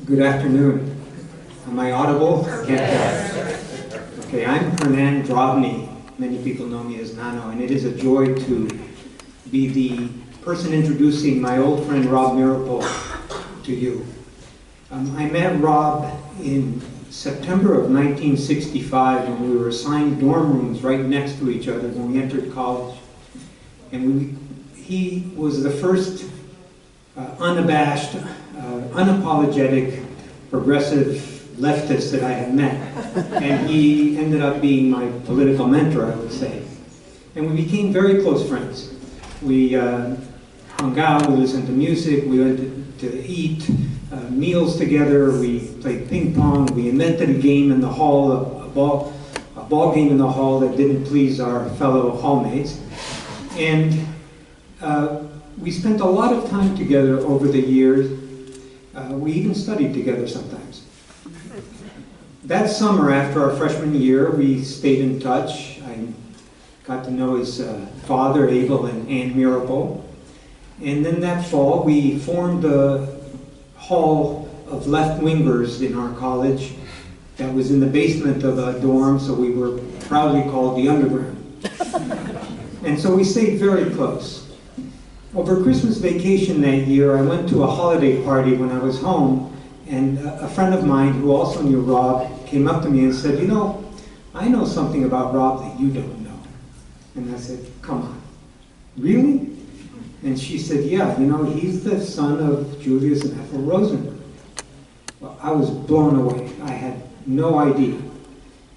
Good afternoon. Am I audible? Yes. Okay, I'm Hernan Drobny. Many people know me as Nano, and it is a joy to be the person introducing my old friend Rob Meeropol to you. I met Rob in September of 1965 when we were assigned dorm rooms right next to each other when we entered college. And he was the first unabashed, unapologetic, progressive leftist that I had met. And he ended up being my political mentor, I would say. And we became very close friends. We hung out, we listened to music, we went to eat meals together, we played ping pong, we invented a game in the hall, a ball game in the hall that didn't please our fellow hallmates. And we spent a lot of time together over the years. We even studied together sometimes. That summer, after our freshman year, we stayed in touch. I got to know his father, Ethel and Meeropol. And then that fall, we formed a hall of left-wingers in our college that was in the basement of a dorm, so we were proudly called the Underground. And so we stayed very close. Over Christmas vacation that year, I went to a holiday party when I was home, and a friend of mine who also knew Rob came up to me and said, "You know, I know something about Rob that you don't know." And I said, "Come on, really?" And she said, "Yeah, you know, he's the son of Julius and Ethel Rosenberg." Well, I was blown away. I had no idea.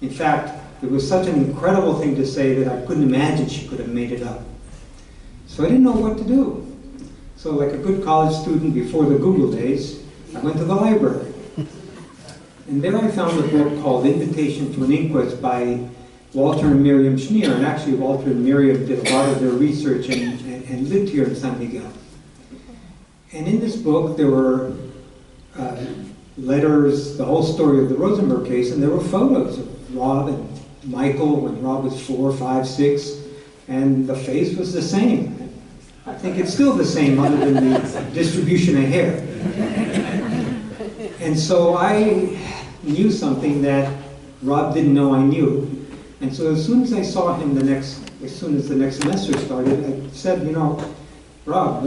In fact, it was such an incredible thing to say that I couldn't imagine she could have made it up. So I didn't know what to do. So like a good college student before the Google days, I went to the library. And there I found a book called Invitation to an Inquest by Walter and Miriam Schneer. And actually Walter and Miriam did a lot of their research and lived here in San Miguel. And in this book there were letters, the whole story of the Rosenberg case, and there were photos of Rob and Michael when Rob was 4, 5, 6, and the face was the same. I think it's still the same other than the distribution of hair. And so I knew something that Rob didn't know I knew. And so as soon as I saw him as soon as the next semester started, I said, "You know, Rob,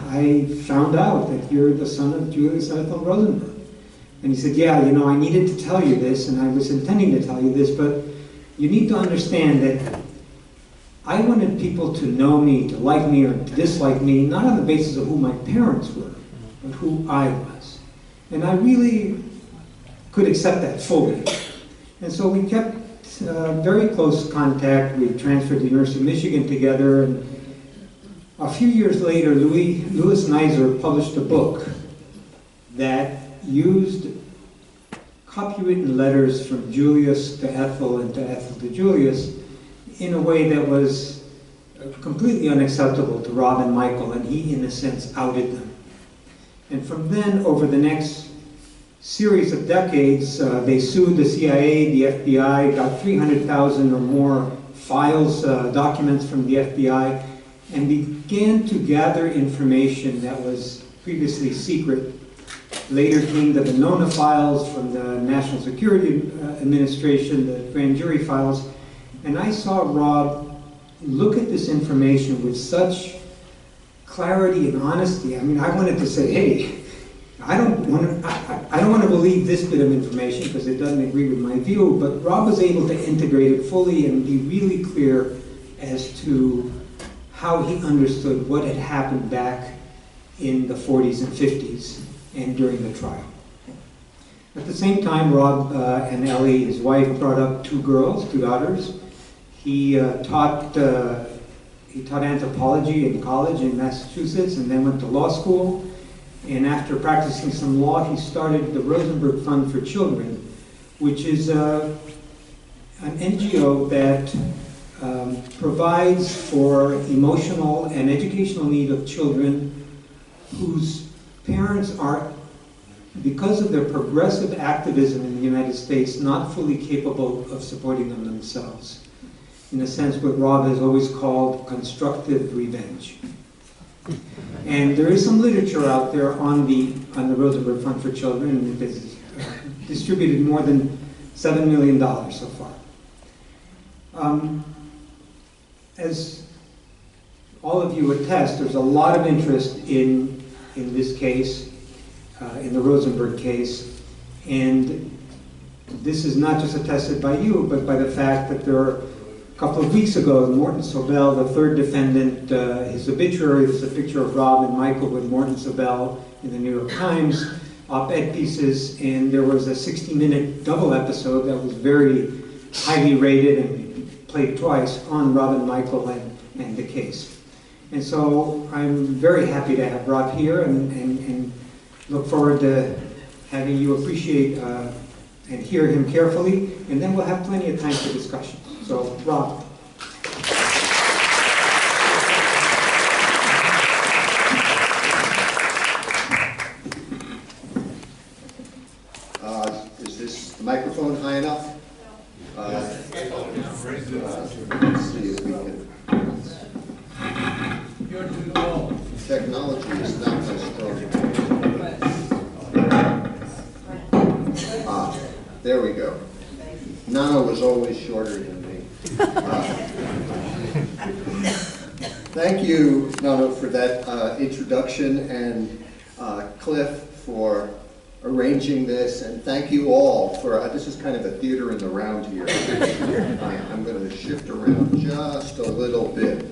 I found out that you're the son of Julius and Ethel Rosenberg." And he said, "Yeah, you know, I needed to tell you this, and I was intending to tell you this, but you need to understand that I wanted people to know me, to like me or to dislike me, not on the basis of who my parents were, but who I was. And I really could accept that fully." And so we kept very close contact. We transferred to the University of Michigan together, and a few years later, Louis Neiser published a book that used copywritten letters from Julius to Ethel and to Ethel to Julius in a way that was completely unacceptable to Rob and Michael, and he, in a sense, outed them. And from then, over the next series of decades, they sued the CIA, the FBI, got 300,000 or more files, documents from the FBI, and began to gather information that was previously secret. Later came the Venona files from the National Security Administration, the grand jury files, and I saw Rob look at this information with such clarity and honesty. I mean, I wanted to say, "Hey, I don't want to believe this bit of information because it doesn't agree with my view," but Rob was able to integrate it fully and be really clear as to how he understood what had happened back in the 40s and 50s and during the trial. At the same time, Rob and Ellie, his wife, brought up 2 girls, 2 daughters. He taught anthropology in college in Massachusetts and then went to law school. And after practicing some law, he started the Rosenberg Fund for Children, which is an NGO that provides for emotional and educational need of children whose parents are, because of their progressive activism in the United States, not fully capable of supporting them themselves. In a sense, what Rob has always called constructive revenge. And there is some literature out there on the Rosenberg Fund for Children. It has distributed more than $7 million so far. As all of you attest, there's a lot of interest in this case, in the Rosenberg case, and this is not just attested by you, but by the fact that there are, a couple of weeks ago, Morton Sobel, the third defendant, his obituary is a picture of Rob and Michael with Morton Sobel in the New York Times, op-ed pieces, and there was a 60-minute double episode that was very highly rated and played twice on Rob and Michael and the case. And so I'm very happy to have Rob here and look forward to having you appreciate and hear him carefully, and then we'll have plenty of time for discussion. So, Rob. Is this the microphone high enough? Let's see if we can. You're too low. Technology is not my strong. There we go. Nana was always shorter than me. Thank you, Nana, for that introduction, and Cliff for arranging this, and thank you all for, this is kind of a theater in the round here. I'm going to shift around just a little bit.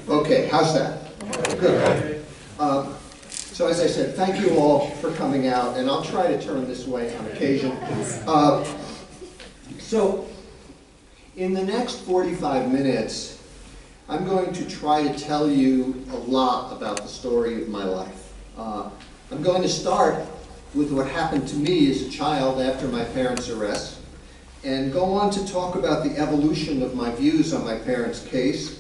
Okay, how's that? Good. So as I said, thank you all for coming out, and I'll try to turn this way on occasion. So in the next 45 minutes, I'm going to try to tell you a lot about the story of my life. I'm going to start with what happened to me as a child after my parents' arrest, and go on to talk about the evolution of my views on my parents' case,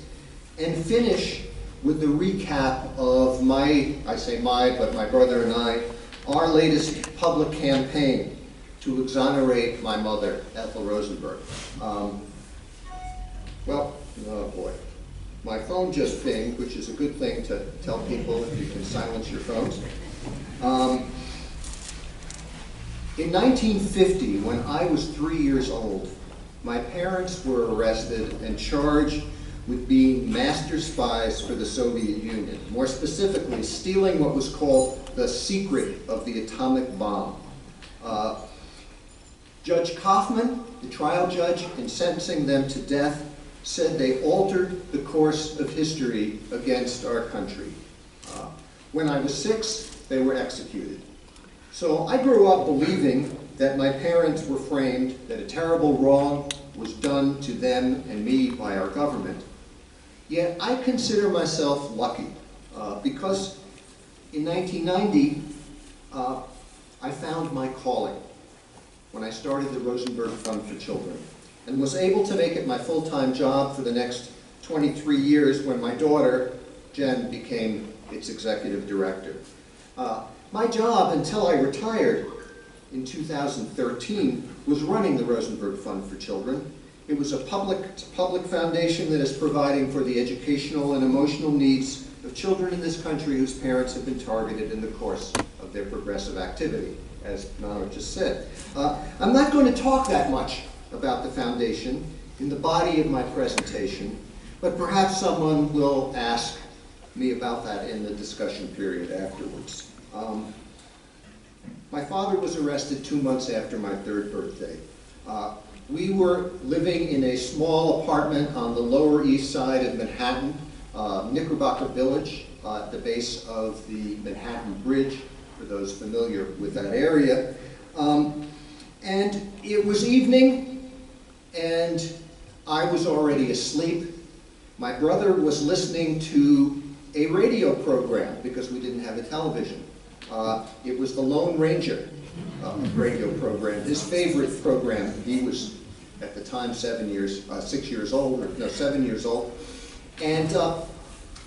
and finish with the recap of I say my, but my brother and I, our latest public campaign to exonerate my mother, Ethel Rosenberg. Well, oh boy, my phone just pinged, which is a good thing to tell people if you can silence your phones. In 1950, when I was 3 years old, my parents were arrested and charged with being master spies for the Soviet Union. More specifically, stealing what was called the secret of the atomic bomb. Judge Kaufman, the trial judge, in sentencing them to death, said they altered the course of history against our country. When I was 6, they were executed. So I grew up believing that my parents were framed, that a terrible wrong was done to them and me by our government. Yet I consider myself lucky because in 1990, I found my calling when I started the Rosenberg Fund for Children, and was able to make it my full-time job for the next 23 years when my daughter, Jen, became its executive director. My job until I retired in 2013 was running the Rosenberg Fund for Children. It was a public foundation that is providing for the educational and emotional needs of children in this country whose parents have been targeted in the course of their progressive activity, as Nana just said. I'm not going to talk that much about the foundation in the body of my presentation, but perhaps someone will ask me about that in the discussion period afterwards. My father was arrested 2 months after my 3rd birthday. We were living in a small apartment on the Lower East Side of Manhattan, Knickerbocker Village, at the base of the Manhattan Bridge, for those familiar with that area. And it was evening, and I was already asleep. My brother was listening to a radio program, because we didn't have a television. It was the Lone Ranger radio program, his favorite program. He was, at the time, 7 years old, and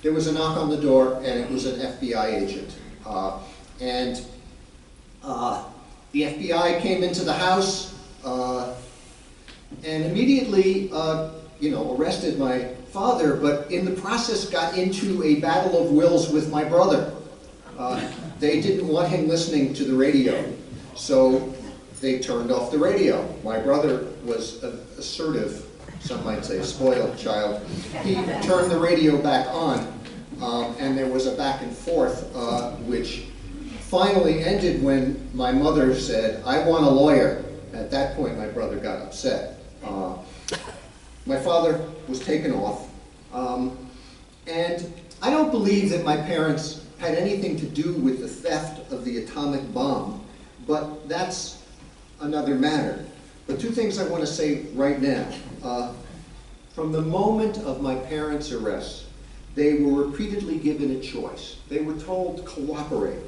there was a knock on the door, and it was an FBI agent. And the FBI came into the house and immediately, arrested my father, but in the process got into a battle of wills with my brother. They didn't want him listening to the radio, so they turned off the radio. My brother was assertive, some might say spoiled child. He turned the radio back on, and there was a back and forth, which finally ended when my mother said, "I want a lawyer." At that point, my brother got upset. My father was taken off, and I don't believe that my parents had anything to do with the theft of the atomic bomb, but that's another matter. But two things I want to say right now. From the moment of my parents' arrest, they were repeatedly given a choice. They were told, cooperate,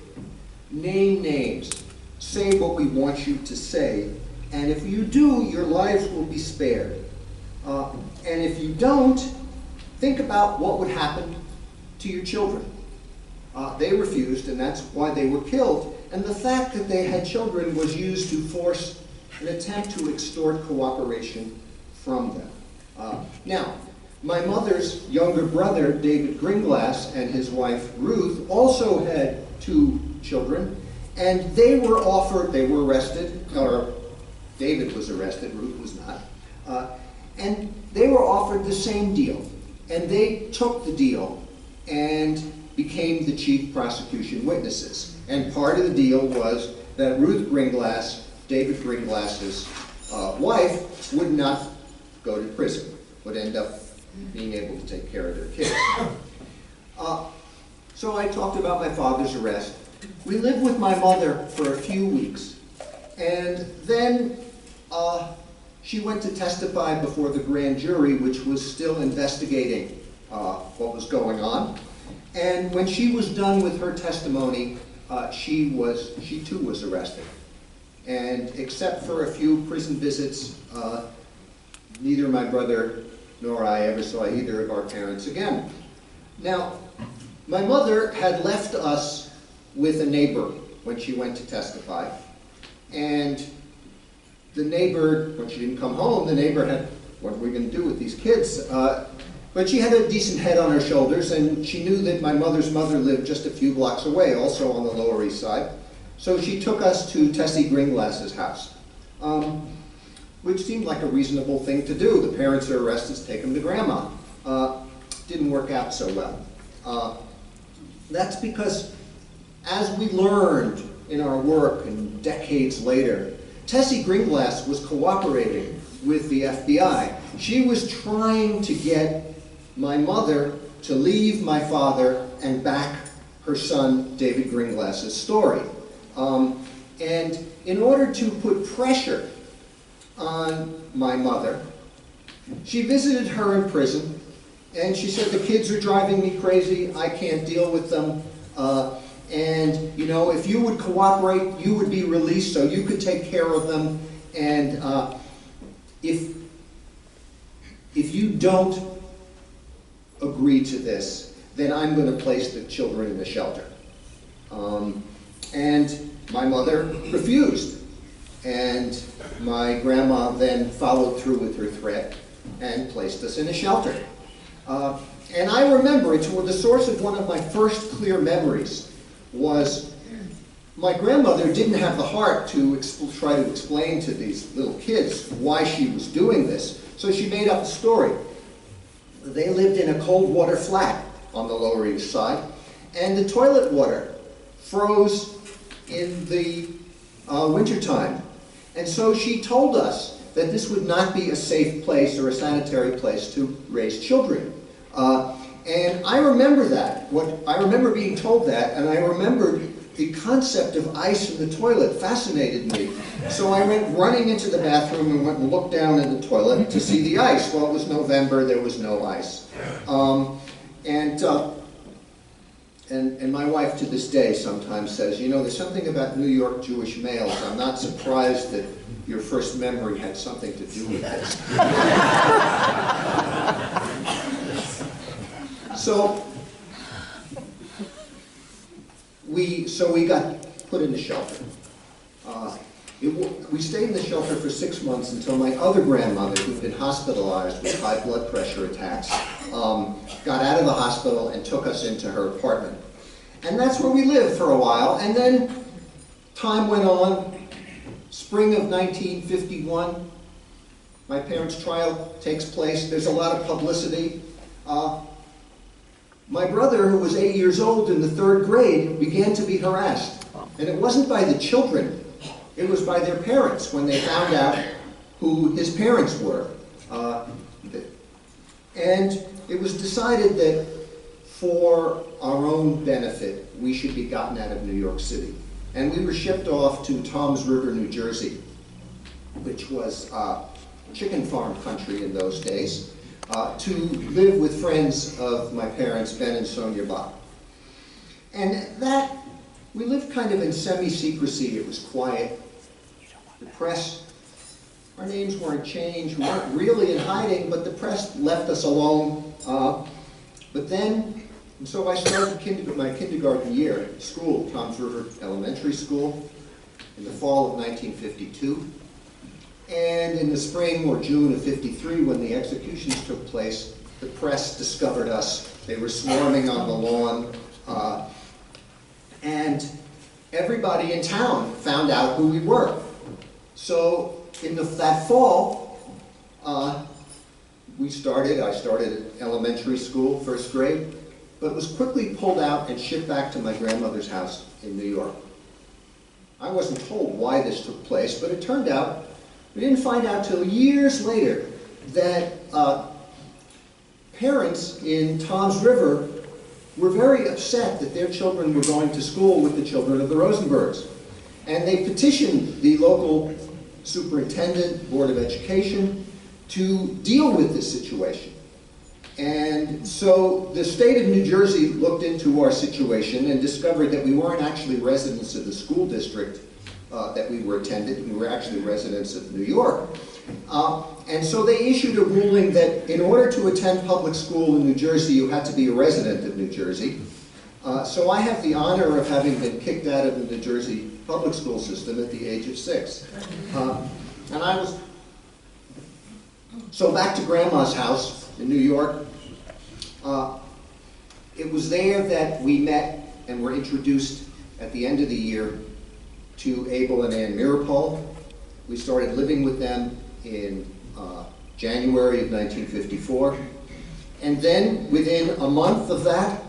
name names, say what we want you to say, and if you do, your lives will be spared. And if you don't, think about what would happen to your children. They refused, and that's why they were killed. And the fact that they had children was used to force an attempt to extort cooperation from them. Now, my mother's younger brother, David Gringlass, and his wife, Ruth, also had 2 children, and they were arrested, or David was arrested, Ruth was not, and they were offered the same deal, and they took the deal and became the chief prosecution witnesses. And part of the deal was that Ruth Gringlass, David Gringlass's wife, would not go to prison, would end up being able to take care of their kids. So I talked about my father's arrest. We lived with my mother for a few weeks, and then she went to testify before the grand jury, which was still investigating what was going on. And when she was done with her testimony, she too was arrested. And except for a few prison visits, neither my brother nor I ever saw either of our parents again. Now, my mother had left us with a neighbor when she went to testify. And the neighbor, when she didn't come home, the neighbor had, what are we going to do with these kids? But she had a decent head on her shoulders, and she knew that my mother's mother lived just a few blocks away, also on the Lower East Side. So she took us to Tessie Gringlass's house, which seemed like a reasonable thing to do. The parents are arrested, take them to Grandma. Didn't work out so well. That's because, as we learned in our work and decades later, Tessie Gringlass was cooperating with the FBI. She was trying to get my mother to leave my father and back her son David Gringlass's story. And in order to put pressure on my mother, she visited her in prison, and she said, "The kids are driving me crazy, I can't deal with them, and you know, if you would cooperate, you would be released so you could take care of them, and if you don't agree to this, then I'm going to place the children in a shelter." And my mother refused, and my grandma then followed through with her threat and placed us in a shelter. And I remember, it's the source of one of my first clear memories, was my grandmother didn't have the heart to try to explain to these little kids why she was doing this, so she made up a story. They lived in a cold water flat on the Lower East Side, and the toilet water froze in the wintertime. And so she told us that this would not be a safe place or a sanitary place to raise children. And I remember that. I remember being told that, and I remembered the concept of ice in the toilet fascinated me. So I went running into the bathroom and went and looked down in the toilet to see the ice. Well, it was November, there was no ice. And my wife to this day sometimes says, you know, there's something about New York Jewish males. I'm not surprised that your first memory had something to do with this. So, so we got put in the shelter. We stayed in the shelter for 6 months until my other grandmother, who'd been hospitalized with high blood pressure attacks, got out of the hospital and took us into her apartment. And that's where we lived for a while. And then time went on. Spring of 1951, my parents' trial takes place. There's a lot of publicity. My brother, who was 8 years old in the 3rd grade, began to be harassed. And it wasn't by the children. It was by their parents when they found out who his parents were. And it was decided that for our own benefit, we should be gotten out of New York City. And we were shipped off to Toms River, New Jersey, which was chicken farm country in those days, to live with friends of my parents, Ben and Sonia Bach. And we lived kind of in semi-secrecy. It was quiet. The press, our names weren't changed. We weren't really in hiding, but the press left us alone. So I started my kindergarten year at school, Toms River Elementary School, in the fall of 1952. And in the spring or June of '53, when the executions took place, the press discovered us. They were swarming on the lawn. And everybody in town found out who we were. So in that fall, I started at elementary school, 1st grade, but was quickly pulled out and shipped back to my grandmother's house in New York. I wasn't told why this took place, but it turned out, we didn't find out till years later, that parents in Toms River were very upset that their children were going to school with the children of the Rosenbergs. And they petitioned the local superintendent, Board of Education, to deal with this situation. And so the state of New Jersey looked into our situation and discovered that we weren't actually residents of the school district that we were attending. We were actually residents of New York. And so they issued a ruling that in order to attend public school in New Jersey, you had to be a resident of New Jersey. So I have the honor of having been kicked out of the New Jersey public school system at the age of 6. So back to Grandma's house in New York. It was there that we met and were introduced at the end of the year to Ethel and Meeropol. We started living with them in January of 1954. And then within a month of that,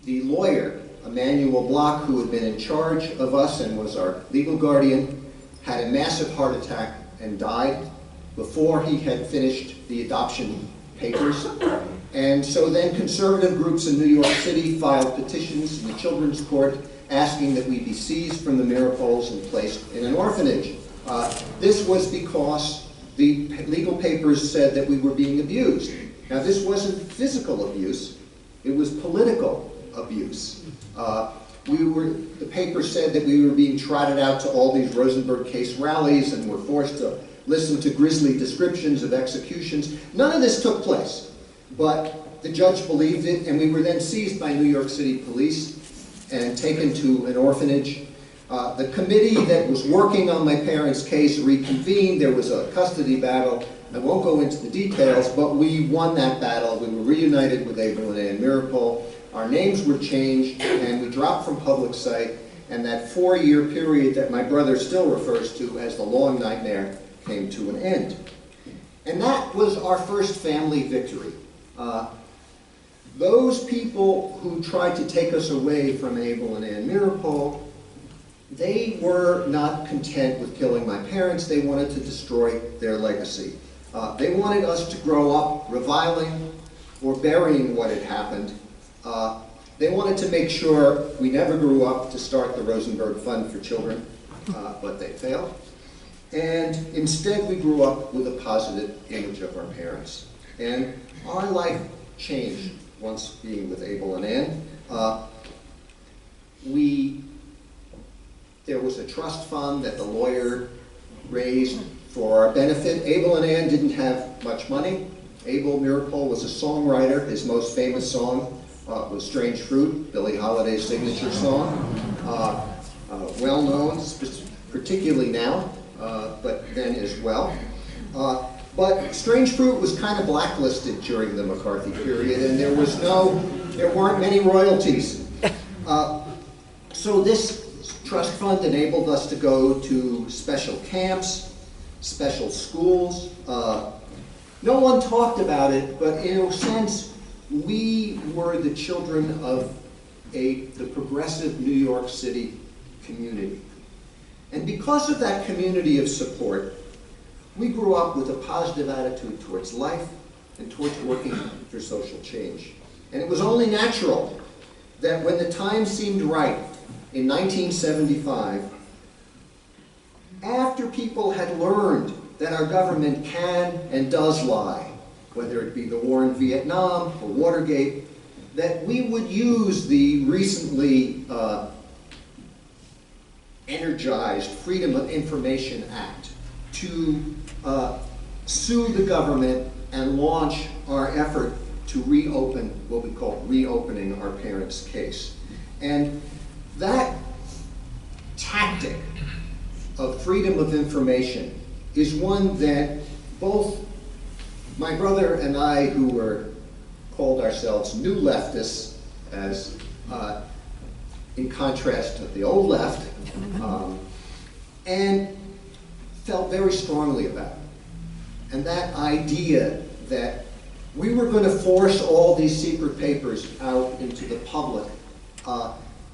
the lawyer, Emanuel Block, who had been in charge of us and was our legal guardian, had a massive heart attack and died before he had finished the adoption papers. And so then conservative groups in New York City filed petitions in the Children's Court asking that we be seized from the Meeropols and placed in an orphanage. This was because the legal papers said that we were being abused. Now this wasn't physical abuse, it was political abuse. The paper said that we were being trotted out to all these Rosenberg Case rallies and were forced to listen to grisly descriptions of executions. None of this took place, but the judge believed it, and we were then seized by New York City police and taken to an orphanage. The committee that was working on my parents' case reconvened. There was a custody battle. I won't go into the details, but we won that battle. We were reunited with Ethel and Meeropol. Our names were changed, and we dropped from public sight, and that 4-year period that my brother still refers to as the long nightmare came to an end. And that was our first family victory. Those people who tried to take us away from Ethel and Meeropol, they were not content with killing my parents. They wanted to destroy their legacy. They wanted us to grow up reviling or burying what had happened. They wanted to make sure we never grew up to start the Rosenberg Fund for Children, but they failed. And instead we grew up with a positive image of our parents. And our life changed once being with Ethel and Ann. There was a trust fund that the lawyer raised for our benefit. Ethel and Ann didn't have much money. Ethel Meeropol was a songwriter. His most famous song was Strange Fruit, Billie Holiday's signature song. Well known, particularly now, but then as well. But Strange Fruit was kind of blacklisted during the McCarthy period, and there weren't many royalties. So this trust fund enabled us to go to special camps, special schools. No one talked about it, but in a sense, we were the children of the progressive New York City community. And because of that community of support, we grew up with a positive attitude towards life and towards working for social change. And it was only natural that when the time seemed right in 1975, after people had learned that our government can and does lie, whether it be the war in Vietnam or Watergate, that we would use the recently energized Freedom of Information Act to sue the government and launch our effort to reopen what we call reopening our parents' case. And that tactic of freedom of information is one that both my brother and I, who were called ourselves new leftists, as in contrast to the old left, and felt very strongly about. And that idea that we were going to force all these secret papers out into the public,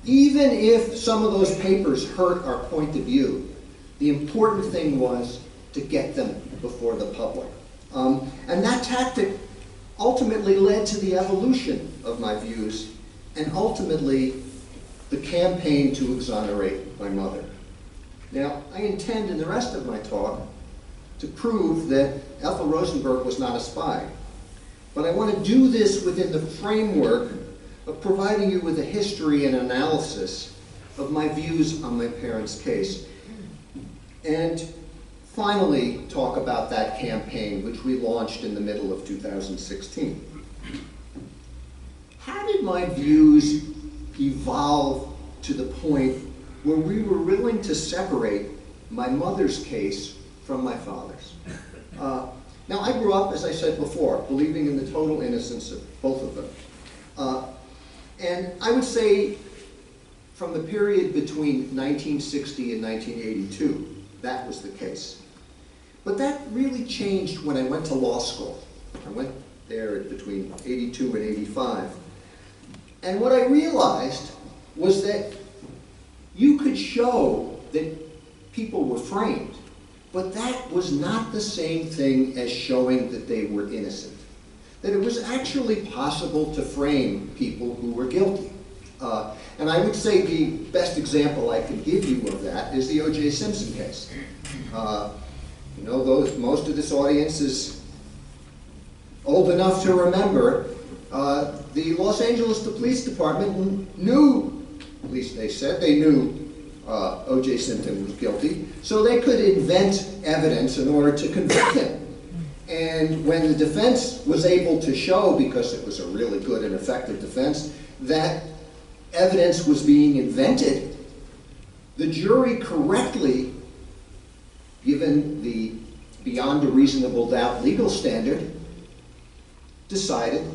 even if some of those papers hurt our point of view, the important thing was to get them before the public. And that tactic ultimately led to the evolution of my views and ultimately the campaign to exonerate my mother. Now, I intend in the rest of my talk to prove that Ethel Rosenberg was not a spy. But I want to do this within the framework of providing you with a history and analysis of my views on my parents' case. And finally, talk about that campaign, which we launched in the middle of 2016. How did my views evolve to the point where we were willing to separate my mother's case from my father's? Now, I grew up, as I said before, believing in the total innocence of both of them. And I would say from the period between 1960 and 1982, that was the case. But that really changed when I went to law school. I went there between 82 and 85. And what I realized was that you could show that people were framed, but that was not the same thing as showing that they were innocent. That it was actually possible to frame people who were guilty. And I would say the best example I could give you of that is the O.J. Simpson case. You know, most of this audience is old enough to remember the Los Angeles Police Department knew, at least they said they knew, O.J. Simpson was guilty, so they could invent evidence in order to convict him. And when the defense was able to show, because it was a really good and effective defense, that evidence was being invented, the jury correctly, given the beyond a reasonable doubt legal standard, decided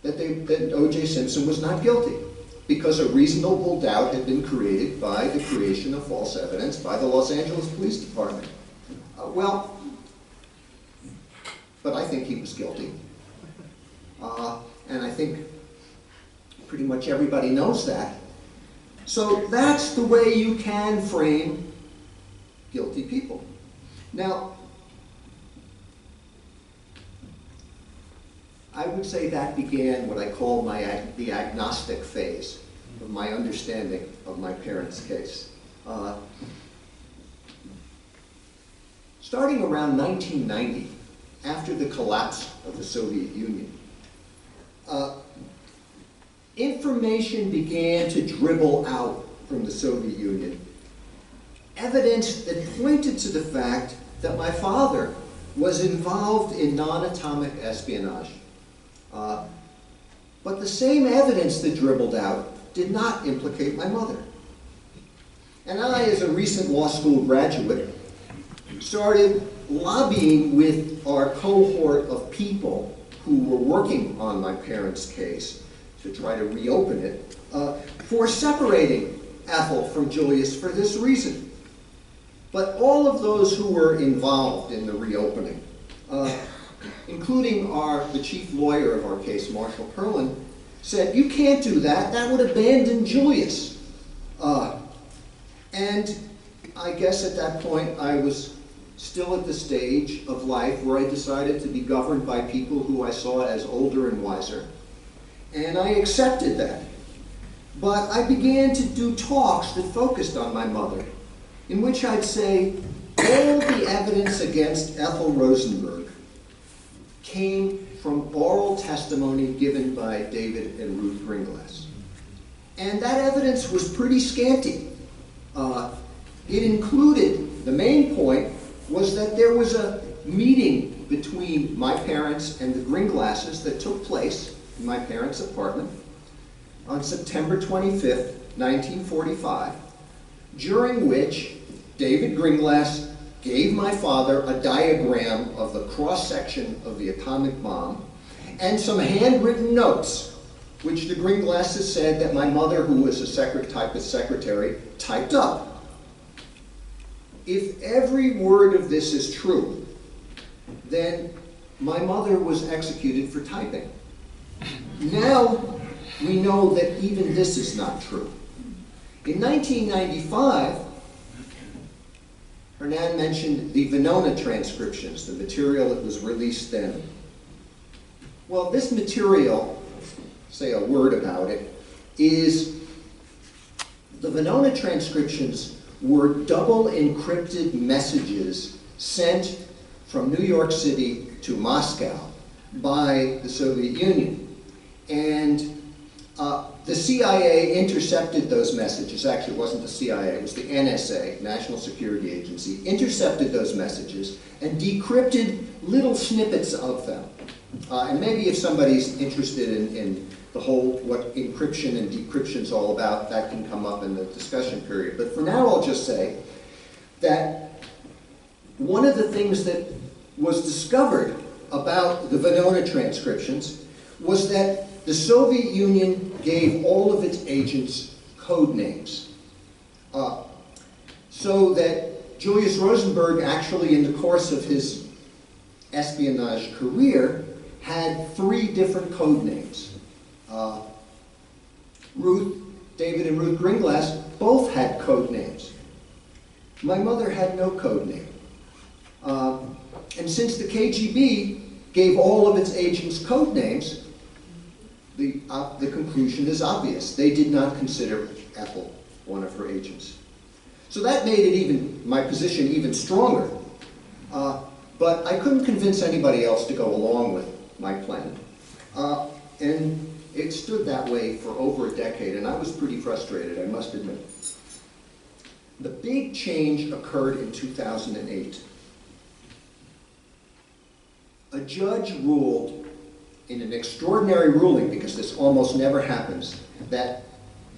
that O.J. Simpson was not guilty, because a reasonable doubt had been created by the creation of false evidence by the Los Angeles Police Department. But I think he was guilty. And I think pretty much everybody knows that. So that's the way you can frame guilty people. Now, I would say that began what I call the agnostic phase of my understanding of my parents' case. Starting around 1990, after the collapse of the Soviet Union, information began to dribble out from the Soviet Union. Evidence that pointed to the fact that my father was involved in non-atomic espionage. But the same evidence that dribbled out did not implicate my mother. And I, as a recent law school graduate, started lobbying with our cohort of people who were working on my parents' case to try to reopen it, for separating Ethel from Julius for this reason. But all of those who were involved in the reopening, including the chief lawyer of our case, Marshall Perlin, said, "You can't do that. That would abandon Julius." And I guess at that point I was still at the stage of life where I decided to be governed by people who I saw as older and wiser. And I accepted that. But I began to do talks that focused on my mother, in which I'd say all the evidence against Ethel Rosenberg came from oral testimony given by David and Ruth Gringlass. And that evidence was pretty scanty. It included, the main point was that there was a meeting between my parents and the Gringlasses that took place in my parents' apartment on September 25th, 1945, during which David Gringlass gave my father a diagram of the cross-section of the atomic bomb and some handwritten notes, which the Gringlasses said that my mother, who was a typist secretary, typed up. If every word of this is true, then my mother was executed for typing. Now we know that even this is not true. In 1995, Hernan mentioned the Venona transcriptions, the material that was released then. Well, this material, say a word about it, is the Venona transcriptions were double encrypted messages sent from New York City to Moscow by the Soviet Union. And the CIA intercepted those messages. Actually, it wasn't the CIA, it was the NSA, National Security Agency, intercepted those messages and decrypted little snippets of them. And maybe if somebody's interested in the whole, what encryption and decryption is all about, that can come up in the discussion period. But for now, I'll just say that one of the things that was discovered about the Venona transcriptions was that the Soviet Union gave all of its agents code names. So that Julius Rosenberg, actually in the course of his espionage career, had 3 different code names. David and Ruth Gringlass both had code names. My mother had no code name. And since the KGB gave all of its agents code names, the conclusion is obvious. They did not consider Ethel one of her agents. So that made it my position even stronger. But I couldn't convince anybody else to go along with my plan. And it stood that way for over a decade, and I was pretty frustrated, I must admit. The big change occurred in 2008. A judge ruled in an extraordinary ruling, because this almost never happens, that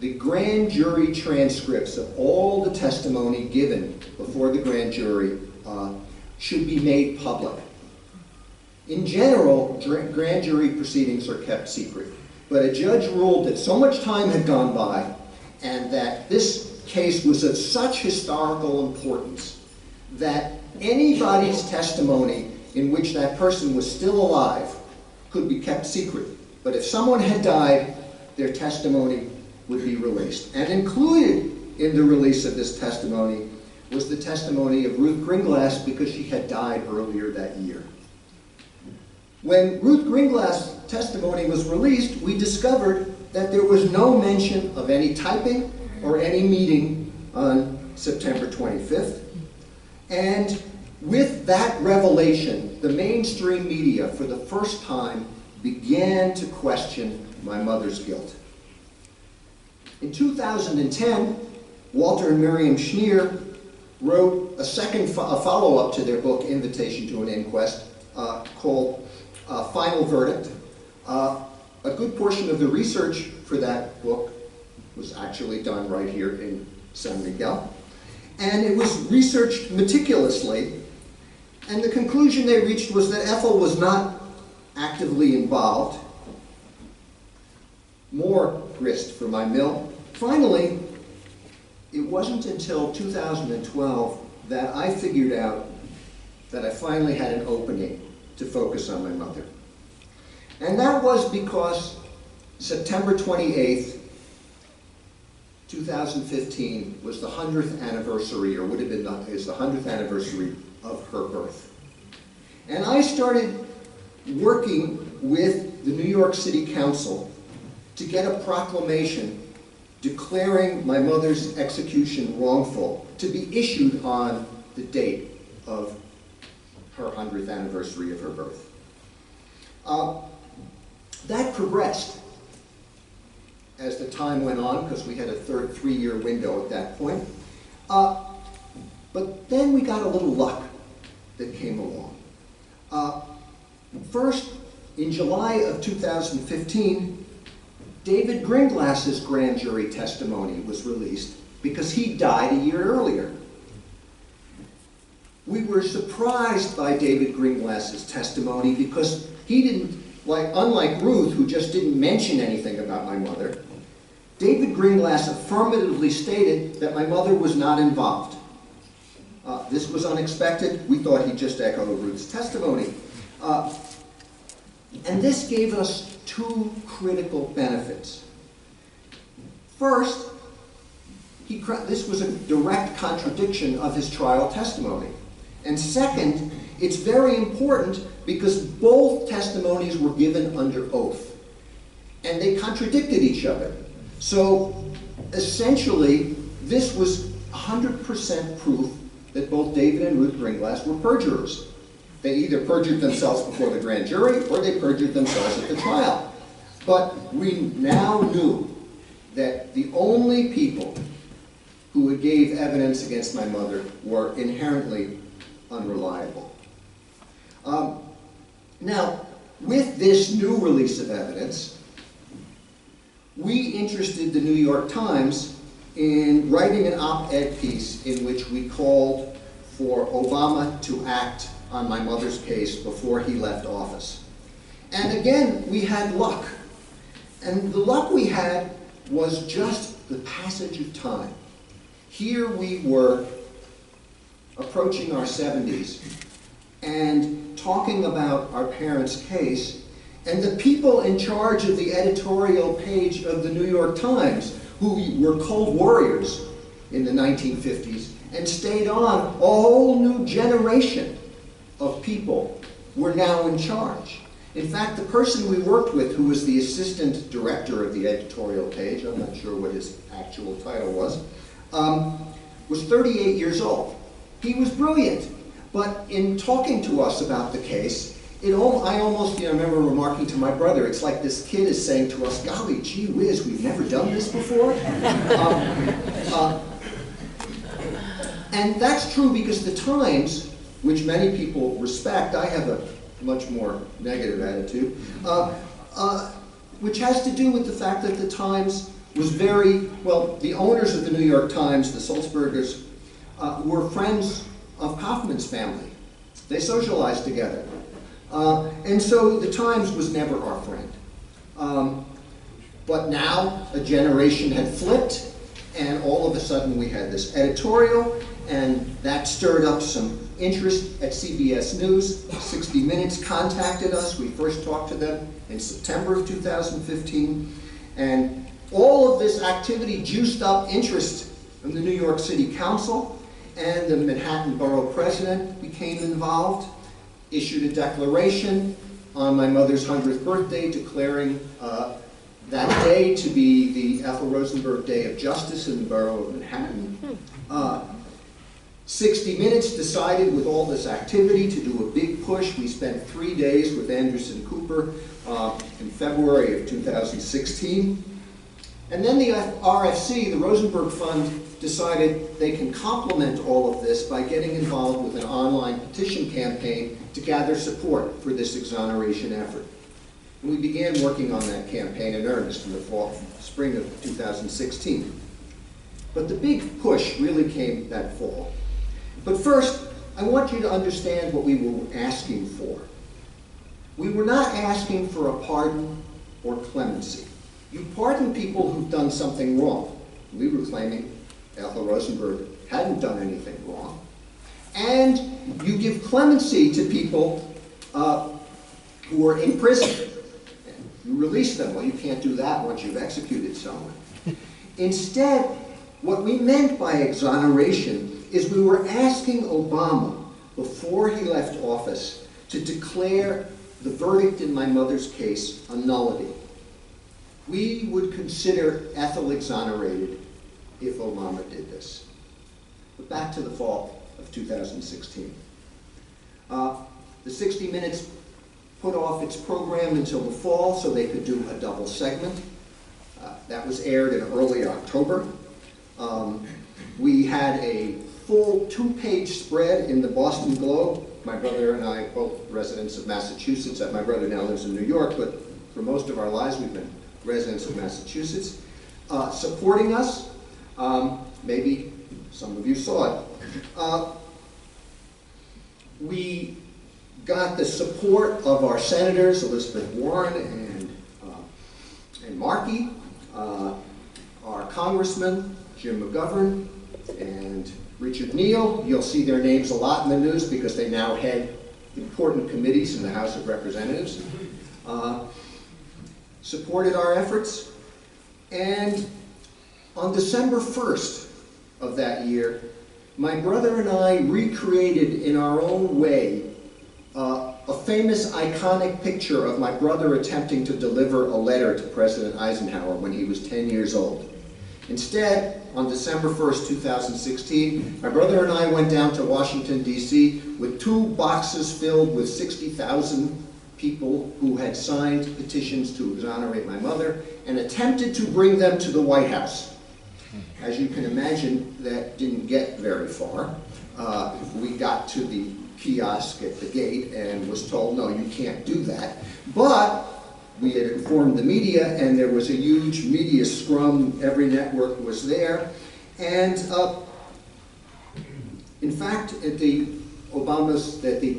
the grand jury transcripts of all the testimony given before the grand jury should be made public. In general, grand jury proceedings are kept secret, but a judge ruled that so much time had gone by and that this case was of such historical importance that anybody's testimony in which that person was still alive could be kept secret. But if someone had died, their testimony would be released. And included in the release of this testimony was the testimony of Ruth Gringlass, because she had died earlier that year. When Ruth Gringlass' testimony was released, we discovered that there was no mention of any typing or any meeting on September 25th. And with that revelation, the mainstream media, for the first time, began to question my mother's guilt. In 2010, Walter and Miriam Schneer wrote a follow-up to their book, Invitation to an Inquest, called Final Verdict. A good portion of the research for that book was actually done right here in San Miguel. And it was researched meticulously, and the conclusion they reached was that Ethel was not actively involved. More grist for my mill. Finally, it wasn't until 2012 that I figured out that I finally had an opening to focus on my mother. And that was because September 28th, 2015 was the 100th anniversary, or would have been is the 100th anniversary of her birth. And I started working with the New York City Council to get a proclamation declaring my mother's execution wrongful to be issued on the date of her 100th anniversary of her birth. That progressed as the time went on, because we had a three-year window at that point. But then we got a little luck that came along. First, in July of 2015, David Greenglass's grand jury testimony was released because he died a year earlier. We were surprised by David Greenglass's testimony because he didn't, unlike Ruth, who just didn't mention anything about my mother, David Greenglass affirmatively stated that my mother was not involved. This was unexpected. We thought he'd just echo Ruth's testimony. And this gave us two critical benefits. First, this was a direct contradiction of his trial testimony. And second, it's very important because both testimonies were given under oath. And they contradicted each other. So, essentially, this was 100% proof that both David and Ruth Greenglass were perjurers. They either perjured themselves before the grand jury or they perjured themselves at the trial. But we now knew that the only people who gave evidence against my mother were inherently unreliable. Now, with this new release of evidence, we interested the New York Times in writing an op-ed piece in which we called for Obama to act on my mother's case before he left office. And again, we had luck. And the luck we had was just the passage of time. Here we were approaching our 70s and talking about our parents' case, and the people in charge of the editorial page of the New York Times, who were cold warriors in the 1950s and stayed on, a whole new generation of people were now in charge. In fact, the person we worked with, who was the assistant director of the editorial page, I'm not sure what his actual title was 38 years old. He was brilliant, but in talking to us about the case, I almost remember remarking to my brother, it's like this kid is saying to us, golly, gee whiz, we've never done this before. And that's true because the Times, which many people respect, I have a much more negative attitude, which has to do with the fact that the Times was the owners of the New York Times, the Sulzbergers, were friends of Kaufman's family. They socialized together. And so the Times was never our friend. But now a generation had flipped, and all of a sudden we had this editorial, and that stirred up some interest at CBS News. 60 Minutes contacted us. We first talked to them in September of 2015. And all of this activity juiced up interest from the New York City Council, and the Manhattan Borough President became involved, issued a declaration on my mother's 100th birthday declaring that day to be the Ethel Rosenberg Day of Justice in the borough of Manhattan. 60 Minutes decided with all this activity to do a big push. We spent 3 days with Anderson Cooper in February of 2016. And then the RFC, the Rosenberg Fund, decided they can complement all of this by getting involved with an online petition campaign to gather support for this exoneration effort. And we began working on that campaign in earnest in the spring of 2016. But the big push really came that fall. But first, I want you to understand what we were asking for. We were not asking for a pardon or clemency. You pardon people who've done something wrong. We were claiming Ethel Rosenberg hadn't done anything wrong. And you give clemency to people who are in prison. You release them. Well, you can't do that once you've executed someone. Instead, what we meant by exoneration is we were asking Obama, before he left office, to declare the verdict in my mother's case a nullity. We would consider Ethel exonerated if Obama did this. But back to the fall of 2016. The 60 Minutes put off its program until the fall so they could do a double segment. That was aired in early October. We had a full 2-page spread in the Boston Globe. My brother and I, both residents of Massachusetts. My brother now lives in New York, but for most of our lives we've been residents of Massachusetts, supporting us. Maybe some of you saw it. We got the support of our senators, Elizabeth Warren and Markey, our congressman, Jim McGovern, and Richard Neal. You'll see their names a lot in the news because they now head important committees in the House of Representatives. Supported our efforts. And on December 1st of that year, my brother and I recreated in our own way a famous iconic picture of my brother attempting to deliver a letter to President Eisenhower when he was 10 years old. Instead, on December 1st, 2016, my brother and I went down to Washington, D.C. with 2 boxes filled with 60,000 people who had signed petitions to exonerate my mother and attempted to bring them to the White House. As you can imagine, that didn't get very far. We got to the kiosk at the gate and was told, no, you can't do that. But we had informed the media, and there was a huge media scrum. Every network was there. And in fact, at the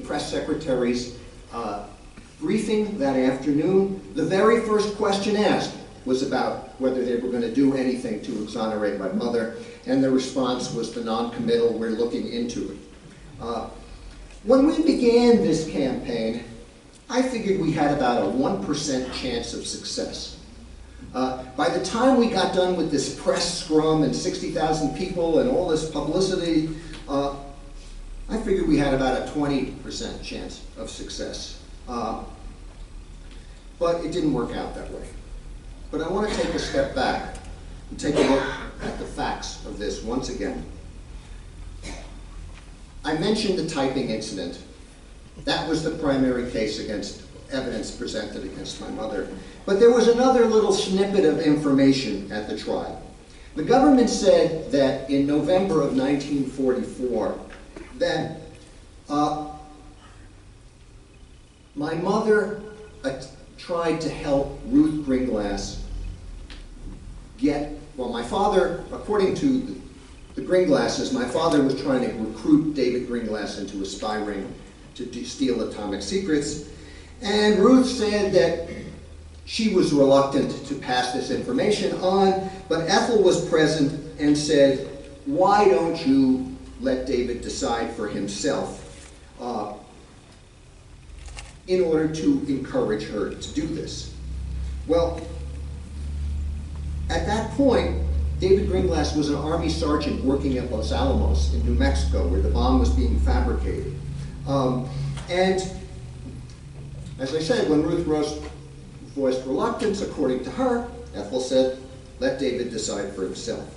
press secretary's briefing that afternoon, the very first question asked was about whether they were going to do anything to exonerate my mother, and the response was the non-committal, we're looking into it. When we began this campaign, I figured we had about a 1% chance of success. By the time we got done with this press scrum and 60,000 people and all this publicity, I figured we had about a 20% chance of success. But it didn't work out that way. But I want to take a step back and take a look at the facts of this once again. I mentioned the typing incident. That was the primary case against evidence presented against my mother. But there was another little snippet of information at the trial. The government said that in November of 1944, that my mother tried to help Ruth Gringlass my father, according to the Gringlasses, my father was trying to recruit David Gringlass into a spy ring to steal atomic secrets. And Ruth said that she was reluctant to pass this information on, but Ethel was present and said, why don't you let David decide for himself in order to encourage her to do this? Well, at that point, David Gringlass was an Army sergeant working at Los Alamos in New Mexico, where the bomb was being fabricated. And as I said, when Ruth voiced reluctance, according to her, Ethel said, let David decide for himself.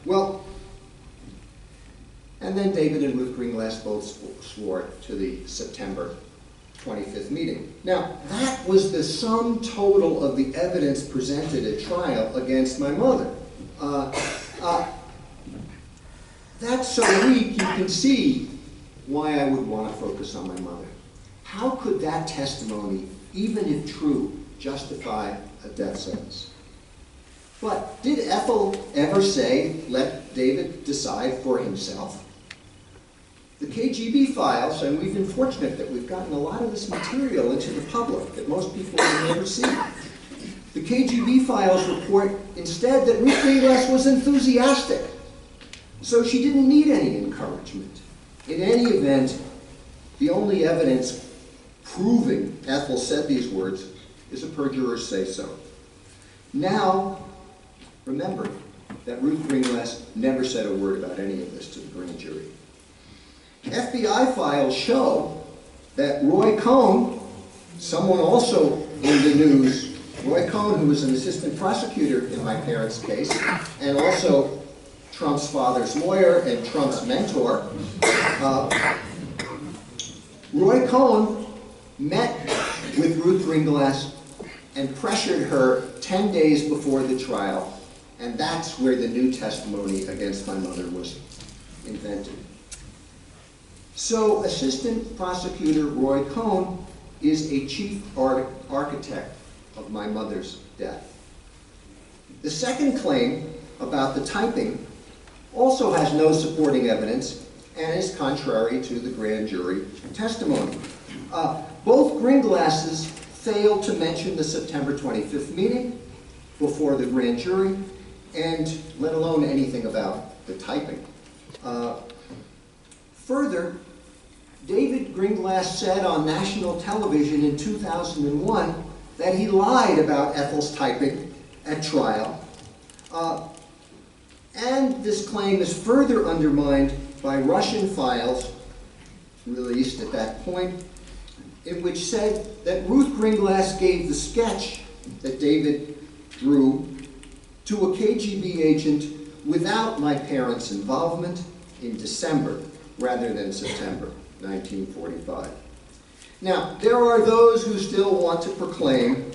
Well, and then David and Ruth Gringlass both swore to the September 25th meeting. Now, that was the sum total of the evidence presented at trial against my mother. That's so weak, you can see why I would want to focus on my mother. How could that testimony, even if true, justify a death sentence. But did Ethel ever say, let David decide for himself? The KGB files, and we've been fortunate that we've gotten a lot of this material into the public that most people will never see. The KGB files report instead that Ruth Greengrass was enthusiastic, so she didn't need any encouragement. In any event, the only evidence proving Ethel said these words is a perjurer's say-so. Now, remember that Ruth Greengrass never said a word about any of this to the grand jury. FBI files show that Roy Cohn, someone also in the news, Roy Cohn, who was an assistant prosecutor in my parents' case, and also Trump's father's lawyer and Trump's mentor, Roy Cohn met with Ruth Greengrass and pressured her 10 days before the trial, and that's where the new testimony against my mother was invented. So Assistant Prosecutor Roy Cohn is a chief architect of my mother's death. The second claim about the typing also has no supporting evidence and is contrary to the grand jury testimony. Both Greenglasses failed to mention the September 25th meeting before the grand jury, and let alone anything about the typing. Further, David Greenglass said on national television in 2001 that he lied about Ethel's typing at trial. And this claim is further undermined by Russian files released at that point, in which said that Ruth Greenglass gave the sketch that David drew to a KGB agent without my parents' involvement in December rather than September 1945. Now, there are those who still want to proclaim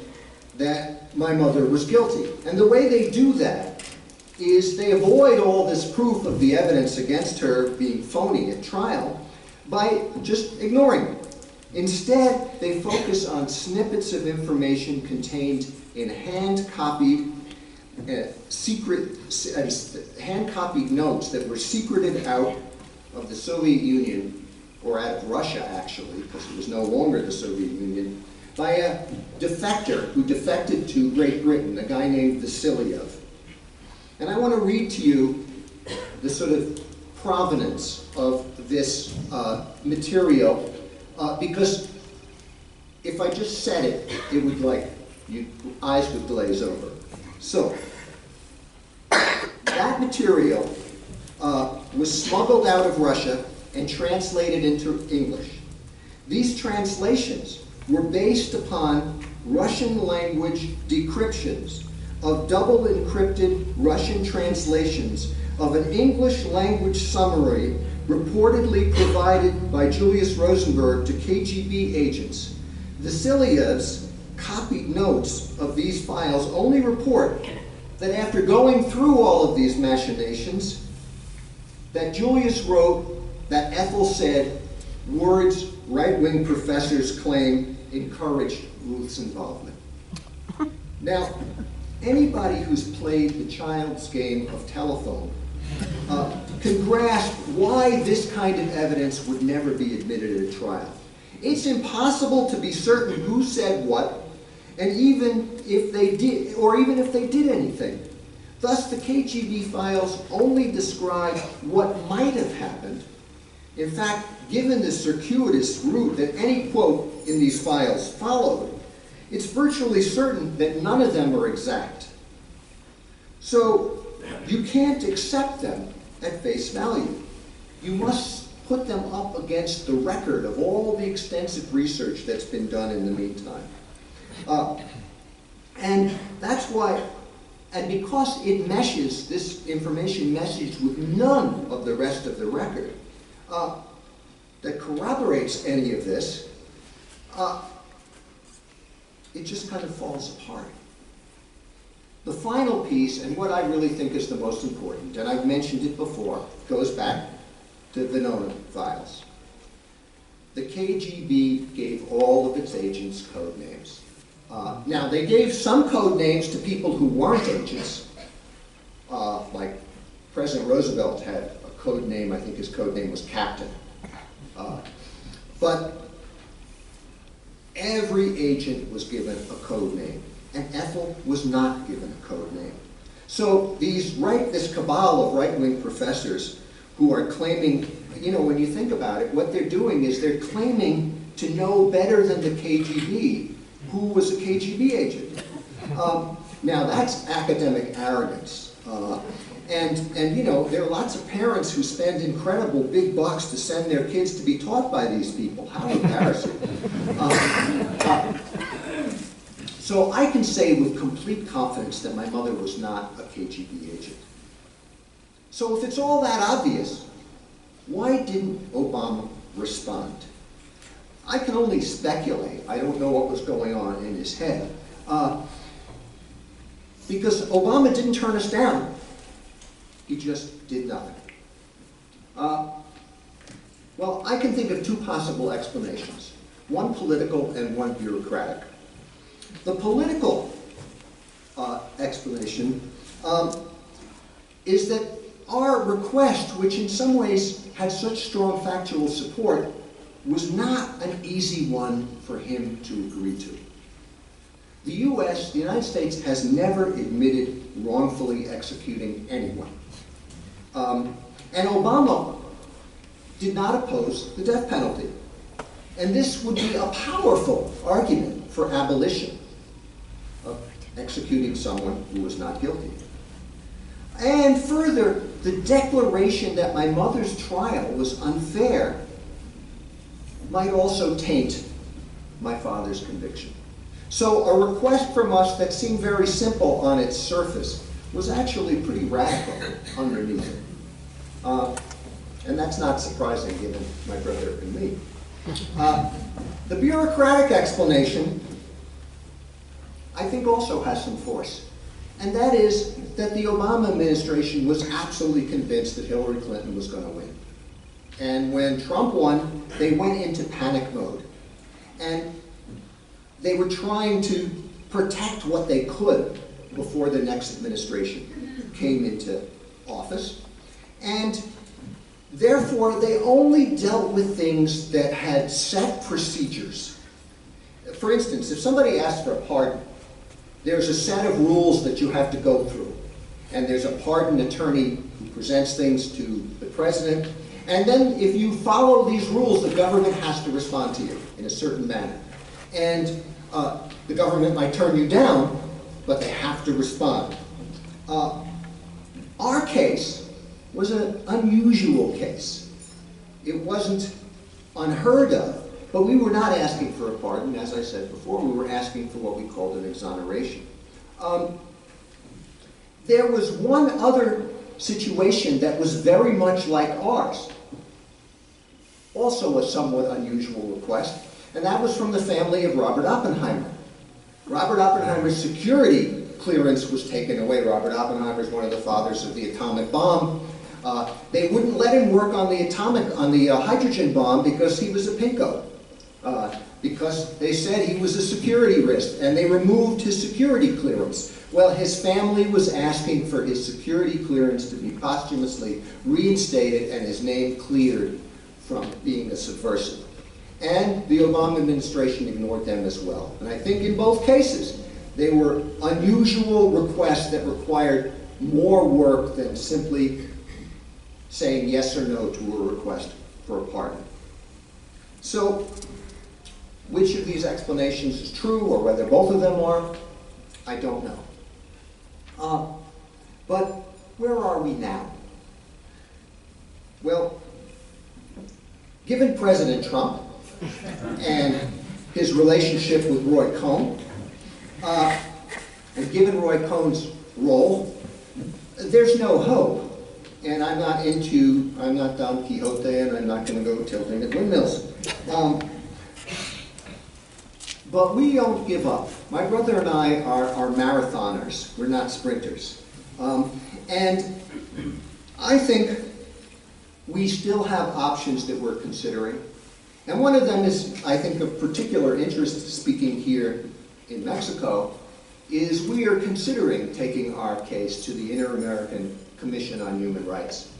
that my mother was guilty. And the way they do that is they avoid all this proof of the evidence against her being phony at trial by just ignoring it. Instead, they focus on snippets of information contained in hand-copied hand-copied notes that were secreted out of the Soviet Union, or out of Russia actually, because it was no longer the Soviet Union, by a defector who defected to Great Britain, a guy named Vasilyev. And I want to read to you the sort of provenance of this material, because if I just said it, it would your eyes would glaze over. So, that material was smuggled out of Russia and translated into English. These translations were based upon Russian language decryptions of double encrypted Russian translations of an English language summary reportedly provided by Julius Rosenberg to KGB agents. Vasilyev's copied notes of these files only report that after going through all of these machinations, that Julius wrote that Ethel said words right-wing professors claim encouraged Ruth's involvement. Now, anybody who's played the child's game of telephone can grasp why this kind of evidence would never be admitted at a trial. It's impossible to be certain who said what, and even if they did, or even if they did anything. Thus, the KGB files only describe what might have happened. In fact, given the circuitous route that any quote in these files followed, it's virtually certain that none of them are exact. So, you can't accept them at face value. You must put them up against the record of all the extensive research that's been done in the meantime. And that's why, and because it meshes, this information meshes with none of the rest of the record that corroborates any of this, it just kind of falls apart. The final piece, and what I really think is the most important, and I've mentioned it before, goes back to the Venona files. The KGB gave all of its agents code names. Now, they gave some code names to people who weren't agents, like President Roosevelt had a code name. I think his code name was Captain. But every agent was given a code name, and Ethel was not given a code name. So this cabal of right-wing professors who are claiming, you know, when you think about it, what they're doing is they're claiming to know better than the KGB who was a KGB agent. Now that's academic arrogance. And you know, there are lots of parents who spend incredible big bucks to send their kids to be taught by these people. How embarrassing. So I can say with complete confidence that my mother was not a KGB agent. So if it's all that obvious, why didn't Obama respond? I can only speculate. I don't know what was going on in his head. Because Obama didn't turn us down. He just did nothing. Well, I can think of two possible explanations. One political and one bureaucratic. The political explanation is that our request, which in some ways had such strong factual support, was not an easy one for him to agree to. The U.S., the United States, has never admitted wrongfully executing anyone. And Obama did not oppose the death penalty. And this would be a powerful argument for abolition of executing someone who was not guilty. And further, the declaration that my mother's trial was unfair might also taint my father's conviction. So a request from us that seemed very simple on its surface was actually pretty radical underneath it. And that's not surprising given my brother and me. The bureaucratic explanation, I think, also has some force. And that is that the Obama administration was absolutely convinced that Hillary Clinton was going to win. And when Trump won, they went into panic mode. And they were trying to protect what they could before the next administration came into office. And therefore, they only dealt with things that had set procedures. For instance, if somebody asks for a pardon, there's a set of rules that you have to go through. And there's a pardon attorney who presents things to the president. And then if you follow these rules, the government has to respond to you in a certain manner. And the government might turn you down, but they have to respond. Our case was an unusual case. It wasn't unheard of, but we were not asking for a pardon. As I said before, we were asking for what we called an exoneration. There was one other situation that was very much like ours, also a somewhat unusual request, and that was from the family of Robert Oppenheimer. Robert Oppenheimer's security clearance was taken away. Robert Oppenheimer is one of the fathers of the atomic bomb. They wouldn't let him work on the hydrogen bomb because he was a pinko. Because they said he was a security risk, and they removed his security clearance. Well, his family was asking for his security clearance to be posthumously reinstated and his name cleared from being a subversive. And the Obama administration ignored them as well. And I think in both cases, they were unusual requests that required more work than simply saying yes or no to a request for a pardon. So, which of these explanations is true, or whether both of them are, I don't know. But where are we now? Well, given President Trump and his relationship with Roy Cohn, and given Roy Cohn's role, there's no hope. And I'm not Don Quixote, and I'm not going to go tilting at windmills. But we don't give up. My brother and I are marathoners. We're not sprinters. And I think we still have options that we're considering. And one of them is, I think, of particular interest, speaking here in Mexico is we are considering taking our case to the Inter-American Commission on Human Rights.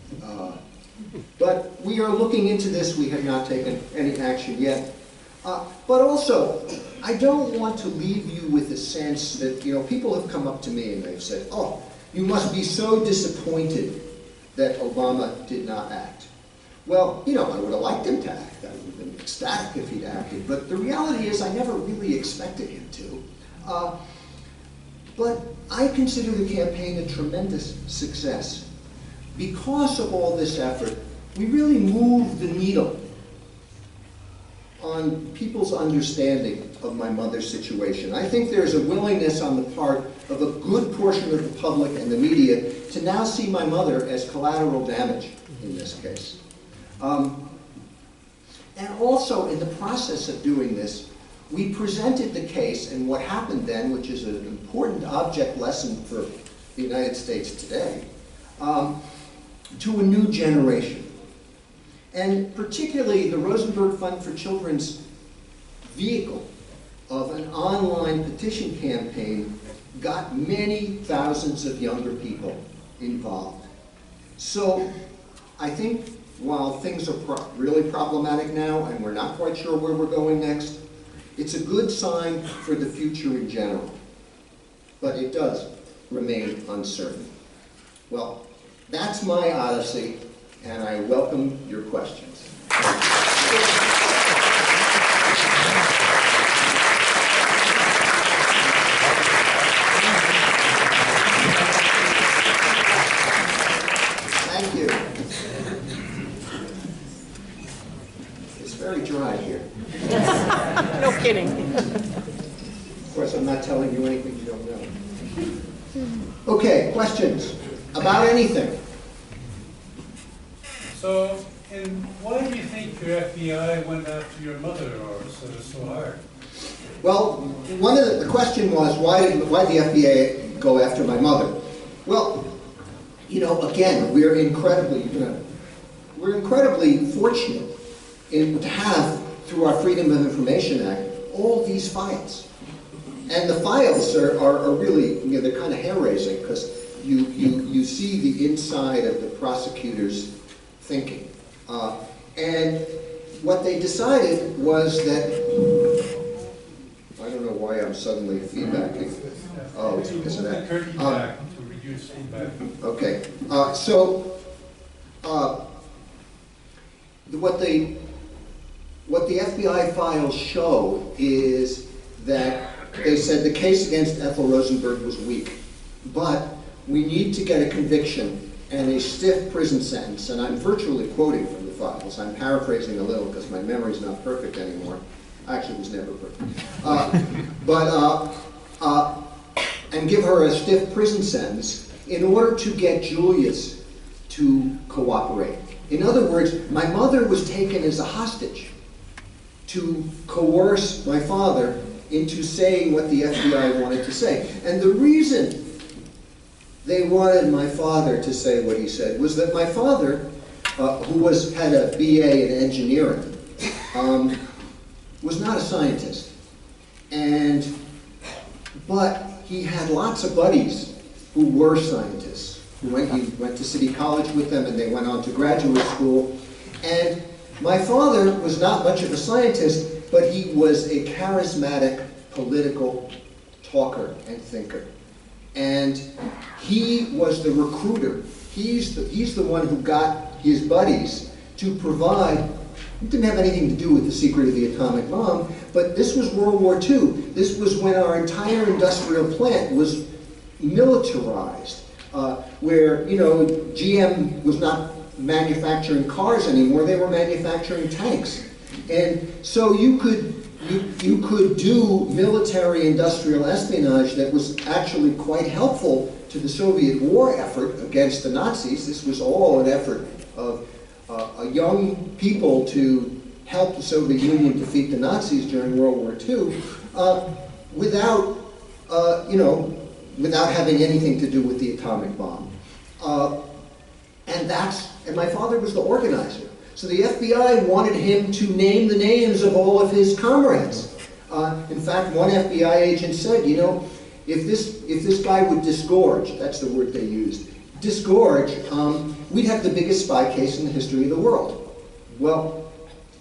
But we are looking into this. We have not taken any action yet. But also, I don't want to leave you with a sense that, people have come up to me and they've said, oh, you must be so disappointed that Obama did not act. Well, I would have liked him to act. I would have been ecstatic if he'd acted. But the reality is I never really expected him to. But I consider the campaign a tremendous success. Because of all this effort, we really moved the needle on people's understanding of my mother's situation. I think there's a willingness on the part of a good portion of the public and the media to now see my mother as collateral damage in this case. And also, in the process of doing this, we presented the case, and what happened then, which is an important object lesson for the United States today, to a new generation. And particularly the Rosenberg Fund for Children's vehicle of an online petition campaign got many thousands of younger people involved. So I think while things are really problematic now and we're not quite sure where we're going next, it's a good sign for the future in general. But it does remain uncertain. Well, that's my odyssey, and I welcome your questions. Thank you. It's very dry here. No kidding. Of course, I'm not telling you anything you don't know. Okay, questions about anything? So, and why do you think your FBI went after your mother or so hard? Well, one of the question was, why did the FBI go after my mother? Well, again, we're incredibly fortunate to have, through our Freedom of Information Act, all these files. And the files are really, they're kind of hair-raising because you see the inside of the prosecutor's thinking. And what they decided was that, I don't know why I'm suddenly feedbacking. Oh, it's because of that. Turkey back to reduce feedback. Okay. What the FBI files show is that they said the case against Ethel Rosenberg was weak, but we need to get a conviction and a stiff prison sentence. And I'm virtually quoting from the files. I'm paraphrasing a little because my memory's not perfect anymore. Actually, it was never perfect. And give her a stiff prison sentence in order to get Julius to cooperate. In other words, my mother was taken as a hostage to coerce my father into saying what the FBI wanted to say. And the reason they wanted my father to say what he said was that my father, who had a BA in engineering, was not a scientist. But he had lots of buddies who were scientists. He went to City College with them, and they went on to graduate school. And my father was not much of a scientist, but he was a charismatic political talker and thinker. And he was the recruiter. He's the one who got his buddies to provide. It didn't have anything to do with the secret of the atomic bomb, but this was World War II. This was when our entire industrial plant was militarized, where GM was not manufacturing cars anymore; they were manufacturing tanks, and so you could do military industrial espionage that was actually quite helpful to the Soviet war effort against the Nazis. This was all an effort of young people to help the Soviet Union defeat the Nazis during World War II, without having anything to do with the atomic bomb. And my father was the organizer. So the FBI wanted him to name the names of all of his comrades. In fact, one FBI agent said, you know, if this guy would disgorge, that's the word they used, disgorge, we'd have the biggest spy case in the history of the world. Well,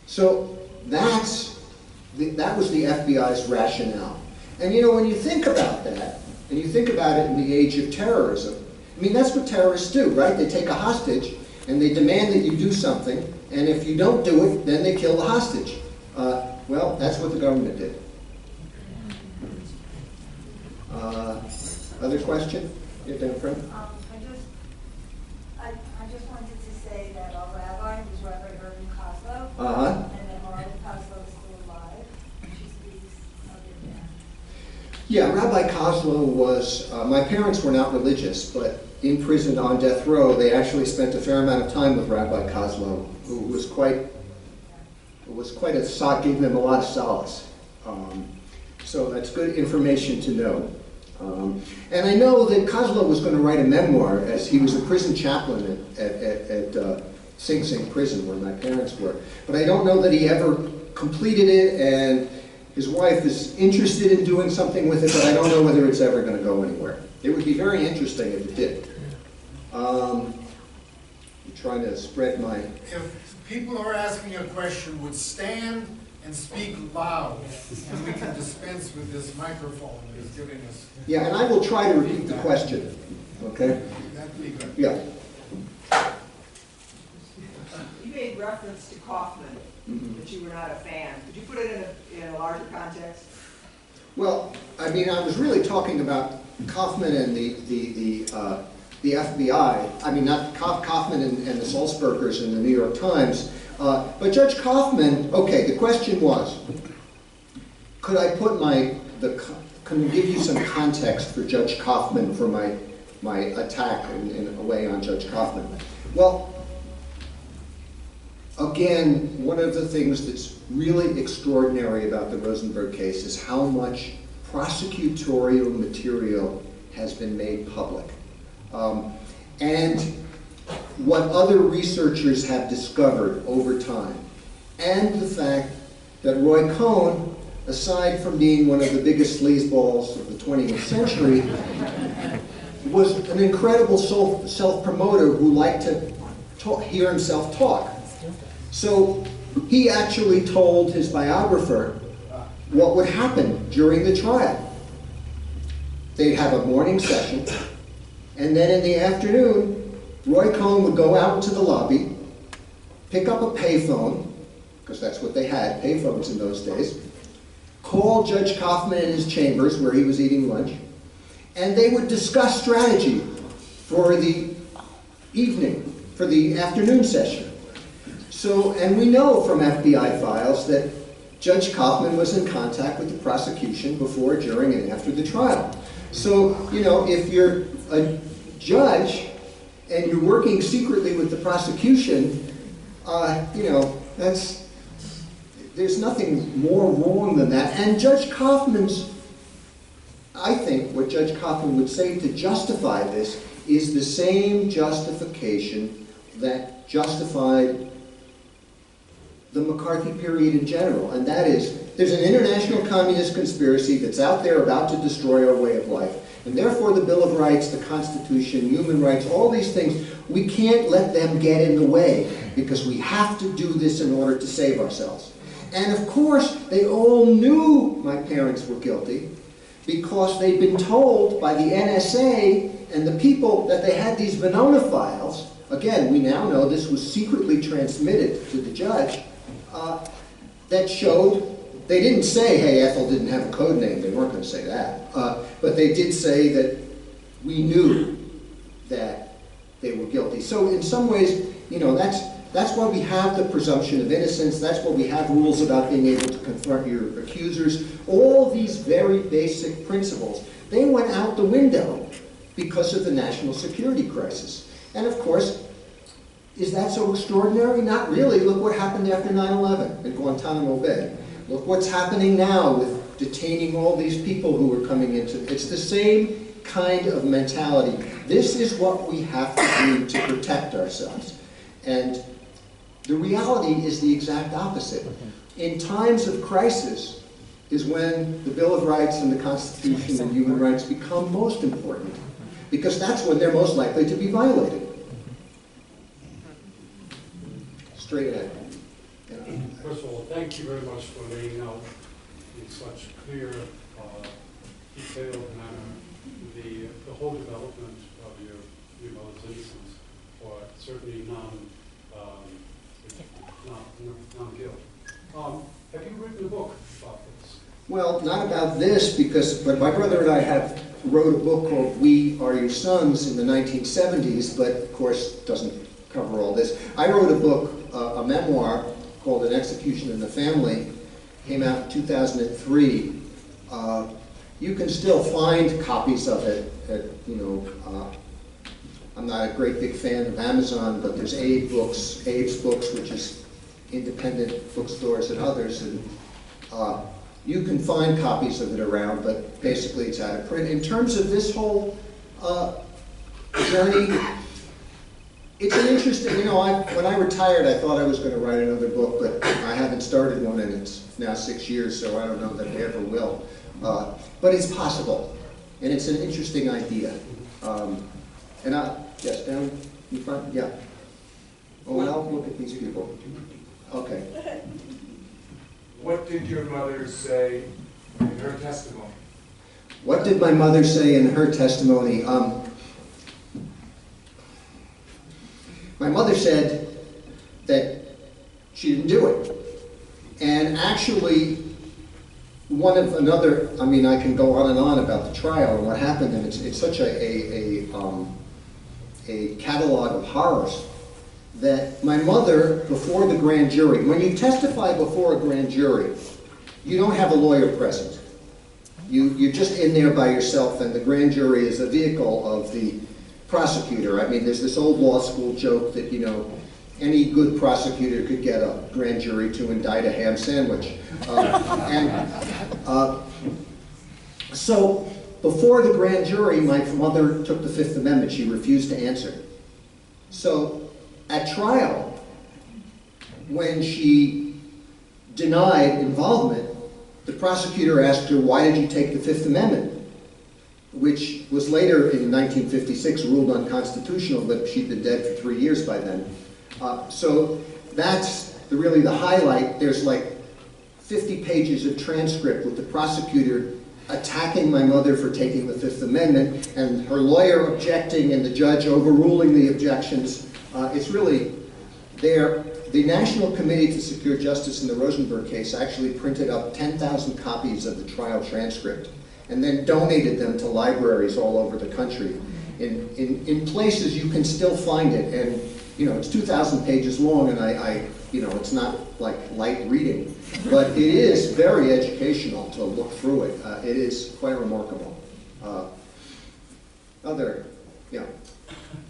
so that was the FBI's rationale. And you know, when you think about that, and you think about it in the age of terrorism, I mean, that's what terrorists do, right? They take a hostage, and they demand that you do something, and if you don't do it, then they kill the hostage. Well, that's what the government did. Other question? You have a friend? I just wanted to say that our rabbi was Rabbi Irvin Kozlow, Uh-huh. and that Marla Kozlow is still alive. She speaks of it now. Yeah, Rabbi Kozlow was, my parents were not religious, but in prison on death row, they actually spent a fair amount of time with Rabbi Kozlow, who was quite a, gave them a lot of solace. So that's good information to know. And I know that Kozlow was going to write a memoir, as he was a prison chaplain at Sing Sing prison where my parents were. But I don't know that he ever completed it, and his wife is interested in doing something with it, but I don't know whether it's ever going to go anywhere. It would be very interesting if it did. I'm trying to spread my... If people who are asking a question would stand and speak loud, and we can dispense with this microphone that is giving us... Yeah, and I will try to repeat the question, okay? That'd be good. Yeah. You made reference to Kaufman, that you were not a fan. Could you put it in a larger context? Well, I mean, I was really talking about Kaufman and the FBI. I mean, not Kaufman and the Sulzbergers in the New York Times. But Judge Kaufman, okay, the question was, could I put can I give you some context for Judge Kaufman for my attack in a way on Judge Kaufman? Well, again, one of the things that's really extraordinary about the Rosenberg case is how much prosecutorial material has been made public. And what other researchers have discovered over time, and the fact that Roy Cohn, aside from being one of the biggest sleazeballs of the 20th century, was an incredible self-promoter who liked to hear himself talk. So he actually told his biographer what would happen during the trial. They'd have a morning session, and then in the afternoon, Roy Cohn would go out into the lobby, pick up a payphone, because that's what they had, payphones in those days, call Judge Kaufman in his chambers where he was eating lunch, and they would discuss strategy for the evening, for the afternoon session. So, and we know from FBI files that Judge Kaufman was in contact with the prosecution before, during, and after the trial. So, you know, if you're a judge and you're working secretly with the prosecution, you know, there's nothing more wrong than that. And Judge Kaufman's, I think what Judge Kaufman would say to justify this is the same justification that justified the McCarthy period in general, and that is, there's an international communist conspiracy that's out there about to destroy our way of life. And therefore the Bill of Rights, the Constitution, human rights, all these things, we can't let them get in the way because we have to do this in order to save ourselves. And of course, they all knew my parents were guilty because they'd been told by the NSA and the people that they had these Venona files. Again, we now know this was secretly transmitted to the judge, that showed, they didn't say, hey, Ethel didn't have a code name, they weren't going to say that, but they did say that we knew that they were guilty. So in some ways, you know, that's why we have the presumption of innocence, that's why we have rules about being able to confront your accusers. All these very basic principles, they went out the window because of the national security crisis. And of course, is that so extraordinary? Not really. Look what happened after 9/11 at Guantanamo Bay. Look what's happening now with detaining all these people who are coming into it. It's the same kind of mentality. This is what we have to do to protect ourselves. And the reality is the exact opposite. In times of crisis, is when the Bill of Rights and the Constitution and human rights become most important, because that's when they're most likely to be violated. Straight ahead. Yeah. First of all, thank you very much for laying out in such clear, detailed manner the whole development of your mother's innocence, or certainly non-guilt. Have you written a book about this? Well, not about this, but my brother and I wrote a book called We Are Your Sons in the 1970s, but of course doesn't cover all this. I wrote a book, a memoir called An Execution in the Family, came out in 2003. You can still find copies of it at, I'm not a great big fan of Amazon, but there's Abe's Books, which is independent bookstores and others, and you can find copies of it around, but basically it's out of print. In terms of this whole journey, it's an interesting, when I retired, I thought I was going to write another book, but I haven't started one, and it's now 6 years, so I don't know that I ever will. But it's possible, and it's an interesting idea. Yes, down in front, yeah. Oh, well, look at these people. Okay. What did your mother say in her testimony? What did my mother say in her testimony? My mother said that she didn't do it. And actually, I can go on and on about the trial and what happened, and it's such a catalog of horrors that my mother, before the grand jury, when you testify before a grand jury, you don't have a lawyer present. You're just in there by yourself, and the grand jury is a vehicle of the prosecutor. I mean, there's this old law school joke that, any good prosecutor could get a grand jury to indict a ham sandwich. So before the grand jury, my mother took the Fifth Amendment. She refused to answer. So at trial, when she denied involvement, the prosecutor asked her, why did you take the Fifth Amendment? Which was later in 1956 ruled unconstitutional, but she'd been dead for 3 years by then. So that's really the highlight. There's like 50 pages of transcript with the prosecutor attacking my mother for taking the Fifth Amendment, and her lawyer objecting, and the judge overruling the objections. It's really there. The National Committee to Secure Justice in the Rosenberg case actually printed up 10,000 copies of the trial transcript and then donated them to libraries all over the country. In places you can still find it, and it's 2,000 pages long, and it's not like light reading, but it is very educational to look through it. It is quite remarkable. Yeah.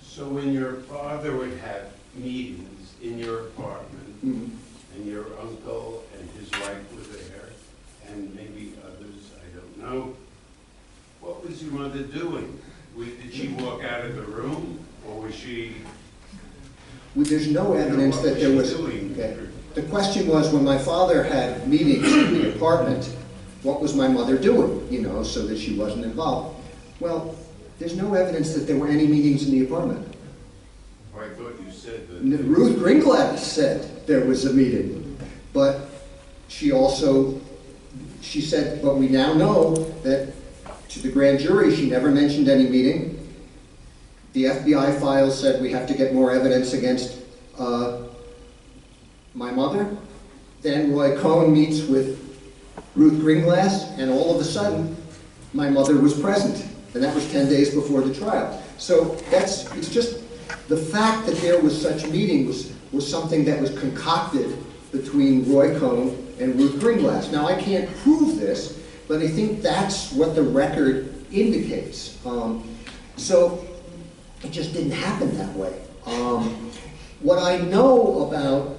So when your father would have meetings in your apartment, and your uncle and his wife were there, and maybe others, I don't know, what was your mother doing? Did she walk out of the room, or was she... There's no evidence that there was... Okay. The question was, when my father had meetings in the apartment, what was my mother doing, so that she wasn't involved? Well, there's no evidence that there were any meetings in the apartment. I thought you said that... Ruth Greenglass said there was a meeting, but she said, but we now know that to the grand jury, she never mentioned any meeting. The FBI files said we have to get more evidence against my mother. Then Roy Cohn meets with Ruth Greenglass, and all of a sudden, my mother was present, and that was 10 days before the trial. So it's just the fact that there was such meeting was something that was concocted between Roy Cohn and Ruth Greenglass. Now, I can't prove this, but I think that's what the record indicates. So it just didn't happen that way. What I know about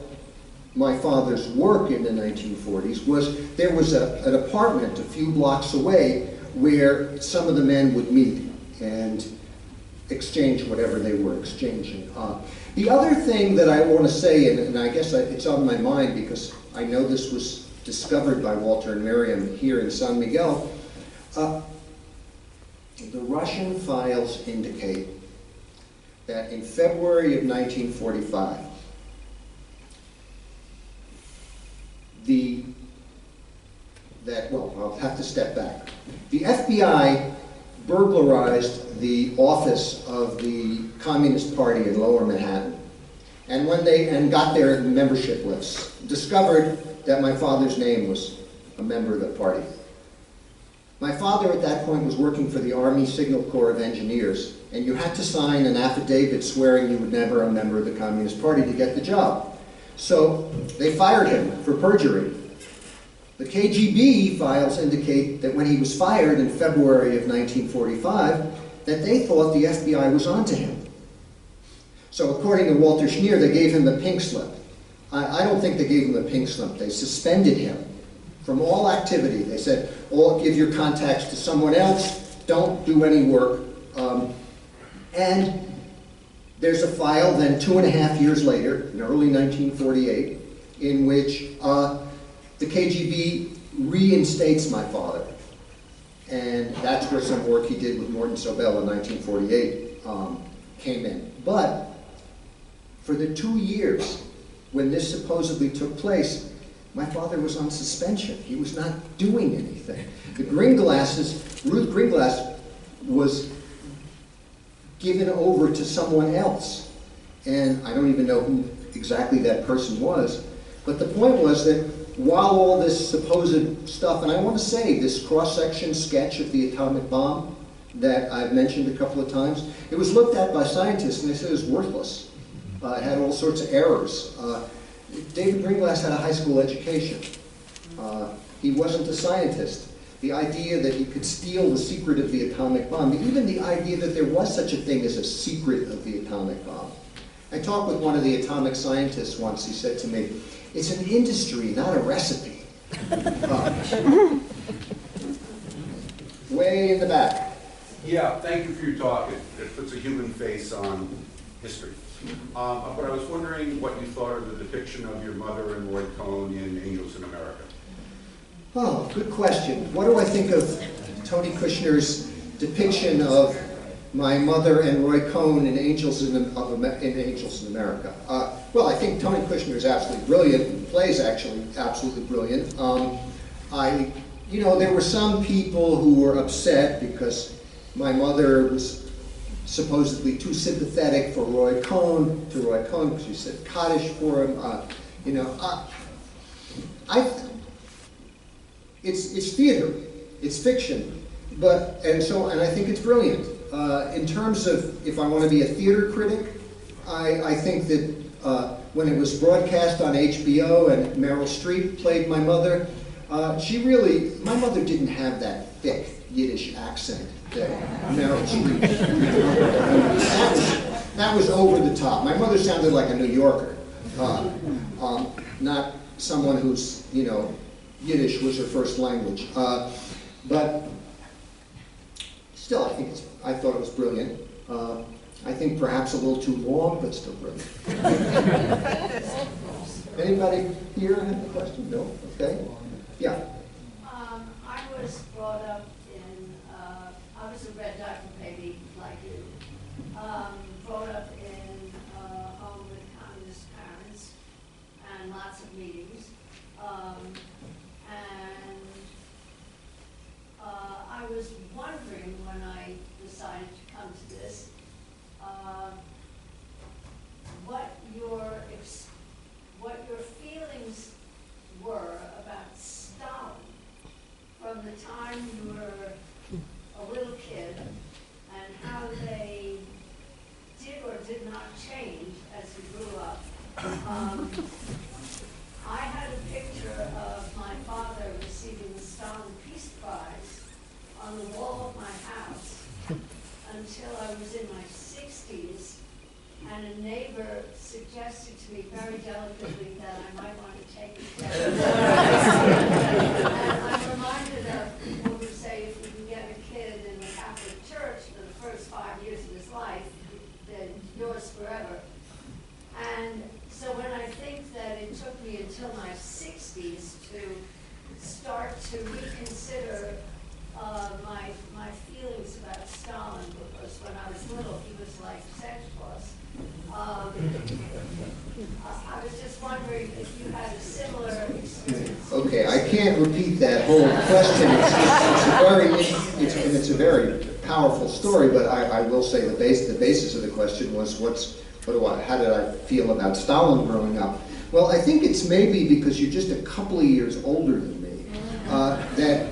my father's work in the 1940s was there was an apartment a few blocks away where some of the men would meet and exchange whatever they were exchanging. The other thing that I want to say, and I guess it's on my mind because I know this was discovered by Walter and Miriam here in San Miguel, the Russian files indicate that in February of 1945, I'll have to step back. The FBI burglarized the office of the Communist Party in Lower Manhattan, and got their membership lists, discovered that my father's name was a member of the party. My father at that point was working for the Army Signal Corps of Engineers, and you had to sign an affidavit swearing you would never a member of the Communist Party to get the job. So they fired him for perjury. The KGB files indicate that when he was fired in February of 1945, that they thought the FBI was onto him. So according to Walter Schneer, they gave him the pink slip. I don't think they gave him the pink slip. They suspended him from all activity. They said, give your contacts to someone else, don't do any work. And there's a file then 2.5 years later, in early 1948, in which the KGB reinstates my father. And that's where some work he did with Morton Sobel in 1948 came in. But for the 2 years when this supposedly took place, my father was on suspension. He was not doing anything. The Ruth Greenglass was given over to someone else. And I don't even know who exactly that person was. But the point was that while all this supposed stuff, and I want to say this cross-section sketch of the atomic bomb that I've mentioned a couple of times, it was looked at by scientists and they said it was worthless. It had all sorts of errors. David Greenglass had a high school education. He wasn't a scientist. The idea that he could steal the secret of the atomic bomb, even the idea that there was such a thing as a secret of the atomic bomb. I talked with one of the atomic scientists once. He said to me, "It's an industry, not a recipe." Way in the back. Yeah, thank you for your talk. It puts a human face on history. But I was wondering what you thought of the depiction of your mother and Lloyd Cohn in Angels in America. Oh, good question. What do I think of Tony Kushner's depiction of my mother and Roy Cohn in Angels in America? Well, I think Tony Kushner is absolutely brilliant. The play is actually absolutely brilliant. There were some people who were upset because my mother was supposedly too sympathetic for Roy Cohn, because she said Kaddish for him. It's theater, it's fiction, and I think it's brilliant. In terms of if I want to be a theater critic, I think that when it was broadcast on HBO and Meryl Streep played my mother, my mother didn't have that thick Yiddish accent that Meryl Streep. That was over the top. My mother sounded like a New Yorker, not someone who's, Yiddish was her first language. But still, I thought it was brilliant. I think perhaps a little too long, but still brilliant. Anybody here have a question? No? Okay. Yeah. I was brought up in, I was a red dot baby like you. Brought up in a home with communist parents and lots of meetings. I was wondering when I decided to come to this, what your feelings were about Stalin from the time you were a little kid, and how they did or did not change as you grew up. I had a picture of my father receiving the Stalin Peace Prize on the wall of my house until I was in my 60s, and a neighbor suggested to me very delicately that I might want to take it down. And I'm reminded of people who say if you can get a kid in the Catholic Church for the first 5 years of his life, then yours forever. And so when I think that it it took me until my 60s to start to reconsider my feelings about Stalin, because when I was little, he was like Santa Claus. I was just wondering if you had a similar experience. Okay, I can't repeat that whole question. It's a very powerful story, but I will say the basis of the question was how did I feel about Stalin growing up? Well, I think it's maybe because you're just a couple of years older than me that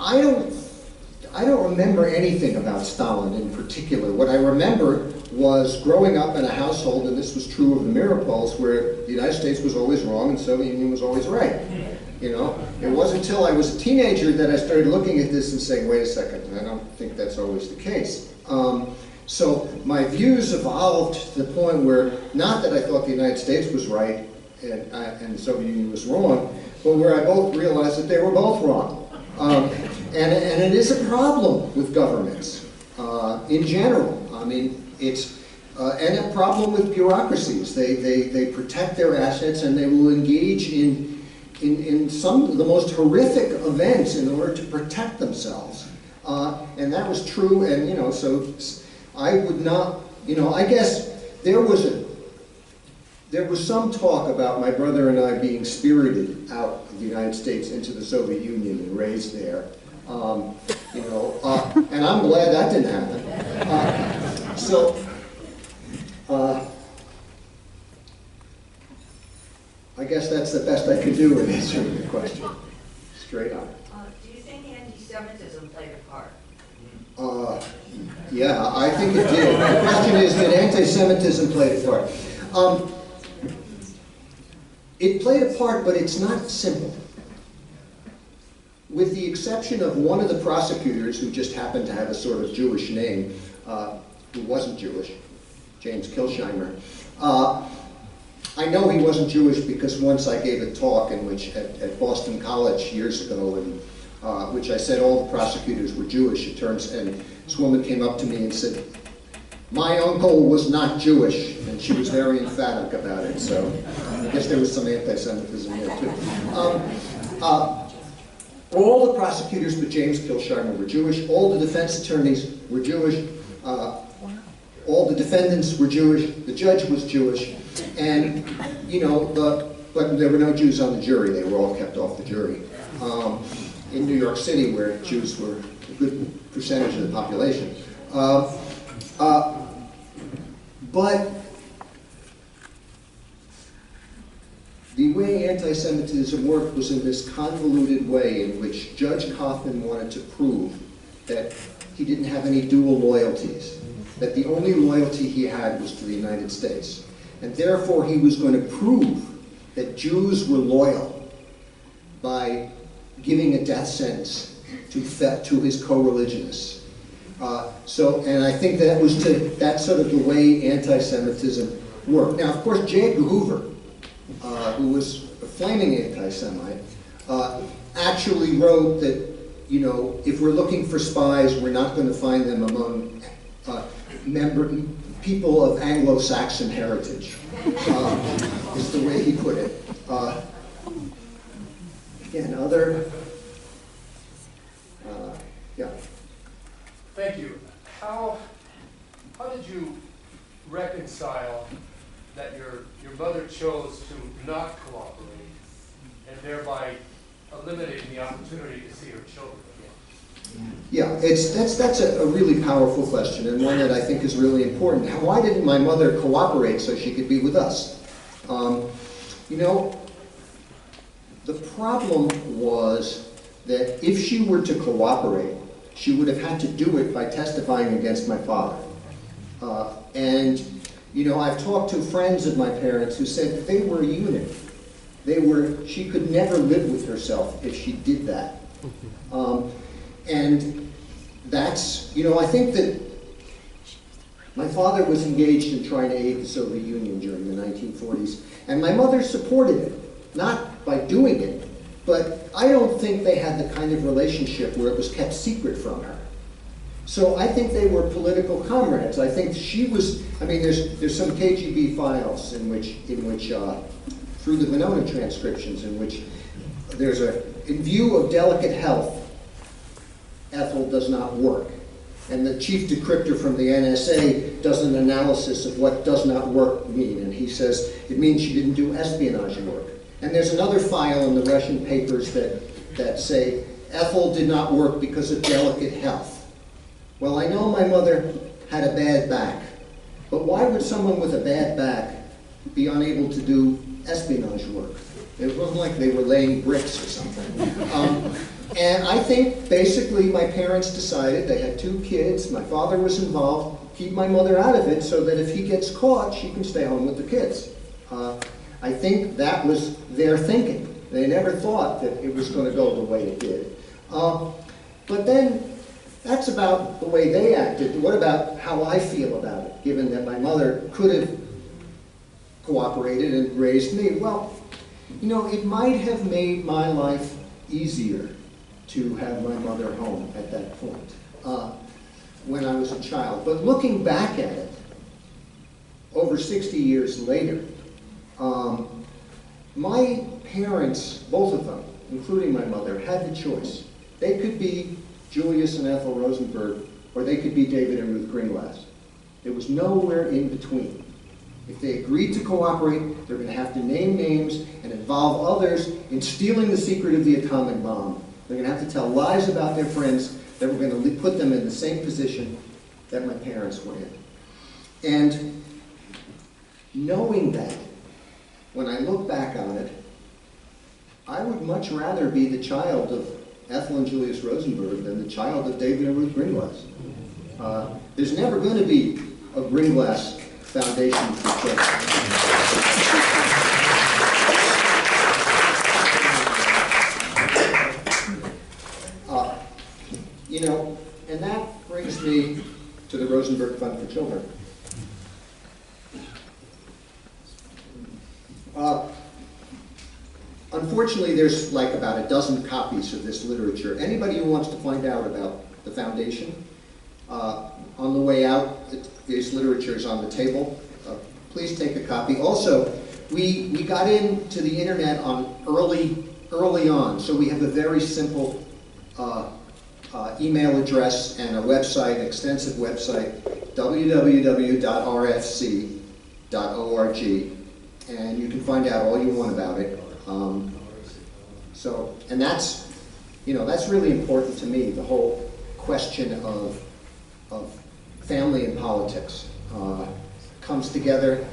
I don't remember anything about Stalin in particular. What I remember was growing up in a household, and this was true of the Meeropols, where the United States was always wrong and the Soviet Union was always right. You know, it wasn't until I was a teenager that I started looking at this and saying, wait a second, I don't think that's always the case. So my views evolved to the point where, not that I thought the United States was right and the Soviet Union was wrong, but where I both realized that they were both wrong. And it is a problem with governments in general. I mean, it's and a problem with bureaucracies. They protect their assets and they will engage in some of the most horrific events in order to protect themselves. And that was true, and so I would not, I guess there was some talk about my brother and I being spirited out of the United States into the Soviet Union and raised there. And I'm glad that didn't happen. I guess that's the best I could do in answering the question. Straight on. Do you think anti-Semitism played a part? Yeah, I think it did. The question is, did anti-Semitism play a part? It played a part, but it's not simple. With the exception of one of the prosecutors who just happened to have a sort of Jewish name, who wasn't Jewish, James Kilsheimer. I know he wasn't Jewish because once I gave a talk in which at Boston College years ago, in which I said all the prosecutors were Jewish. And this woman came up to me and said, "My uncle was not Jewish," and she was very emphatic about it. So I guess there was some anti-Semitism there too. All the prosecutors but James Kilsheimer were Jewish. All the defense attorneys were Jewish. All the defendants were Jewish. The judge was Jewish. And, but there were no Jews on the jury. They were all kept off the jury. In New York City, where Jews were a good percentage of the population. But the way anti-Semitism worked was in this convoluted way in which Judge Kaufman wanted to prove that he didn't have any dual loyalties, that the only loyalty he had was to the United States. And therefore he was going to prove that Jews were loyal by giving a death sentence to his co-religionists. And I think that's sort of the way anti-Semitism worked. Now, of course, J. Edgar Hoover, who was a flaming anti-Semite, actually wrote that, if we're looking for spies, we're not going to find them among people of Anglo-Saxon heritage, is the way he put it. Again, yeah. Thank you. How did you reconcile that your mother chose to not cooperate and thereby eliminating the opportunity to see her children again? Yeah, that's a really powerful question, and one that I think is really important. Why didn't my mother cooperate so she could be with us? The problem was that if she were to cooperate, she would have had to do it by testifying against my father. I've talked to friends of my parents who said they were a unit. She could never live with herself if she did that. And that's, I think that my father was engaged in trying to aid the Soviet Union during the 1940s, and my mother supported it, not by doing it, but I don't think they had the kind of relationship where it was kept secret from her. So I think they were political comrades. I think she was, there's some KGB files in which through the Venona transcriptions, in which there's in view of delicate health, Ethel does not work. And the chief decryptor from the NSA does an analysis of what does not work mean. And he says it means she didn't do espionage work. And there's another file in the Russian papers that say Ethel did not work because of delicate health. Well, I know my mother had a bad back, but why would someone with a bad back be unable to do espionage work? It wasn't like they were laying bricks or something. And I think basically my parents decided, they had 2 kids, my father was involved, keep my mother out of it so that if he gets caught, she can stay home with the kids. I think that was their thinking. They never thought that it was going to go the way it did. But then, that's about the way they acted. What about how I feel about it, given that my mother could have cooperated and raised me? Well, you know, it might have made my life easier to have my mother home at that point when I was a child. But looking back at it, over 60 years later, my parents, both of them, including my mother, had the choice. They could be Julius and Ethel Rosenberg, or they could be David and Ruth Greenglass. There was nowhere in between. If they agreed to cooperate, they're going to have to name names and involve others in stealing the secret of the atomic bomb. They're going to have to tell lies about their friends that were going to put them in the same position that my parents were in. And knowing that, when I look back on it, I would much rather be the child of Ethel and Julius Rosenberg than the child of David and Ruth Greenglass. There's never going to be a Greenglass Foundation for children. You know, and that brings me to the Rosenberg Fund for Children. Unfortunately, there's like about a dozen copies of this literature. Anybody who wants to find out about the foundation, on the way out, this literature is on the table. Please take a copy. Also, we got into the internet on early on, so we have a very simple email address and a website, an extensive website, www.rfc.org, and you can find out all you want about it. And that's, you know, that's really important to me, the whole question of family and politics comes together.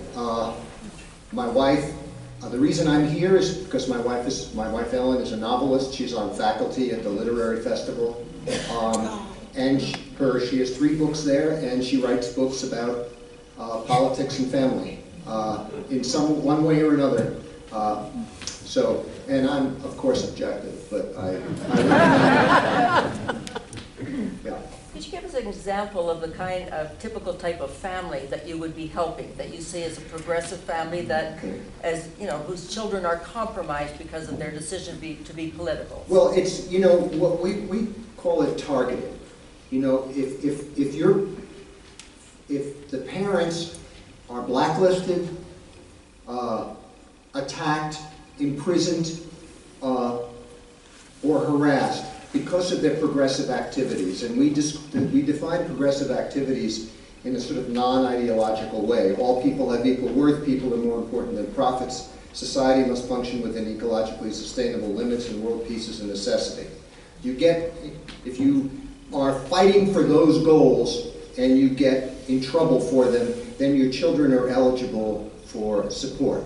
My wife, the reason I'm here is because my wife Ellen is a novelist. She's on faculty at the Literary Festival. And she has 3 books there, and she writes books about politics and family in one way or another. And I'm, of course, objective, but yeah. Could you give us an example of the kind of typical type of family that you would be helping, that you see as a progressive family that, as you know, whose children are compromised because of their decision to be political? Well, it's, you know, what we call it targeted. You know, if the parents are blacklisted, attacked, imprisoned, or harassed because of their progressive activities, and we define progressive activities in a sort of non-ideological way. All people have equal worth, people are more important than profits, society must function within ecologically sustainable limits, and world peace is a necessity. If you are fighting for those goals and you get in trouble for them, then your children are eligible for support.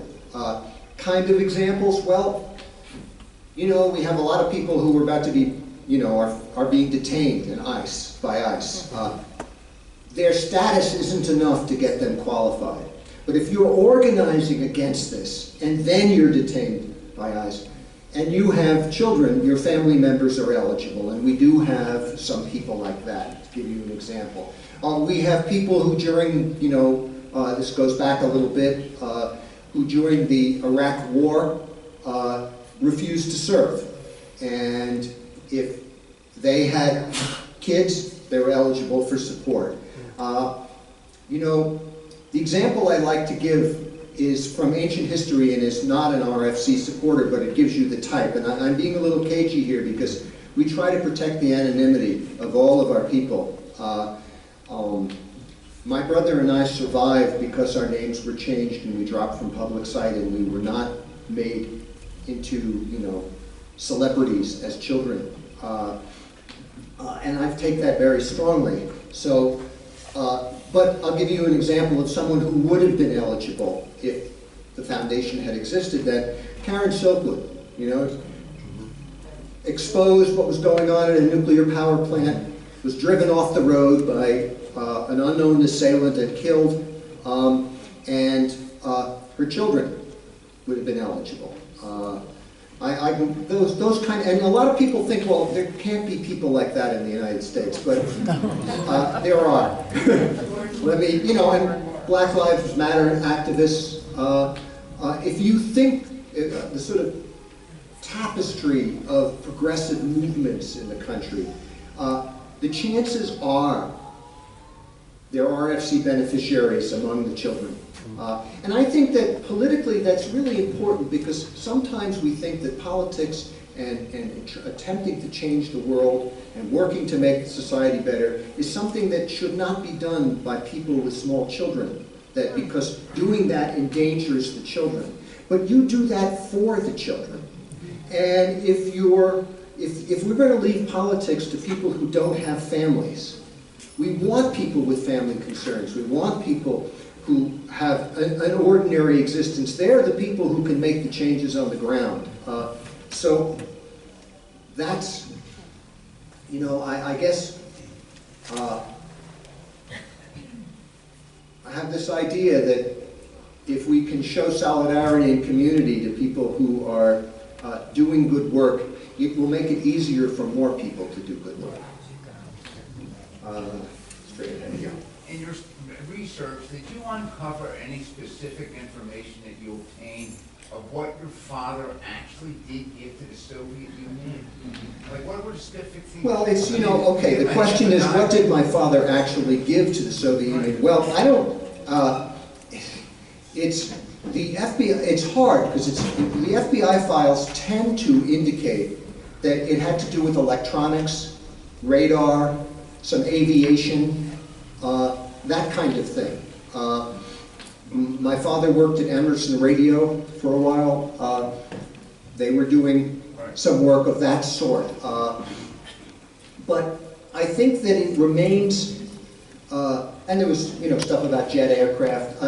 Kind of examples, well, you know, we have a lot of people who are about to be, you know, are being detained in by ICE. Their status isn't enough to get them qualified. But if you're organizing against this, and then you're detained by ICE, and you have children, your family members are eligible, and we do have some people like that, to give you an example. We have people who during, you know, this goes back a little bit, who during the Iraq War refused to serve. And if they had kids, they were eligible for support. You know, the example I like to give is from ancient history and is not an RFC supporter, but it gives you the type. And I'm being a little cagey here because we try to protect the anonymity of all of our people. My brother and I survived because our names were changed and we dropped from public sight and we were not made into, you know, celebrities as children. And I take that very strongly. So, but I'll give you an example of someone who would have been eligible if the foundation had existed then. Karen Silkwood, you know, exposed what was going on at a nuclear power plant, was driven off the road by an unknown assailant and killed, and her children would have been eligible. Those kind, and a lot of people think, well, there can't be people like that in the United States, but there are. Let me, you know, and Black Lives Matter activists. If you think the sort of tapestry of progressive movements in the country, the chances are there are RFC beneficiaries among the children. And I think that politically that's really important because sometimes we think that politics and attempting to change the world and working to make society better is something that should not be done by people with small children, that because doing that endangers the children. But you do that for the children. And if we're going to leave politics to people who don't have families, we want people with family concerns. We want people who have an ordinary existence. They're the people who can make the changes on the ground. So that's, you know, I guess I have this idea that if we can show solidarity and community to people who are doing good work, it will make it easier for more people to do good work. Straight ahead here. In your research, did you uncover any specific information that you obtained of what your father actually did give to the Soviet Union? Like, what were the specific things? Well, it's, you know, okay, the question is, what did my father actually give to the Soviet Union? Well, I don't, it's the FBI, it's hard because the FBI files tend to indicate that it had to do with electronics, radar, some aviation, that kind of thing. My father worked at Emerson Radio for a while. They were doing some work of that sort. But I think that it remains, and there was, you know, stuff about jet aircraft.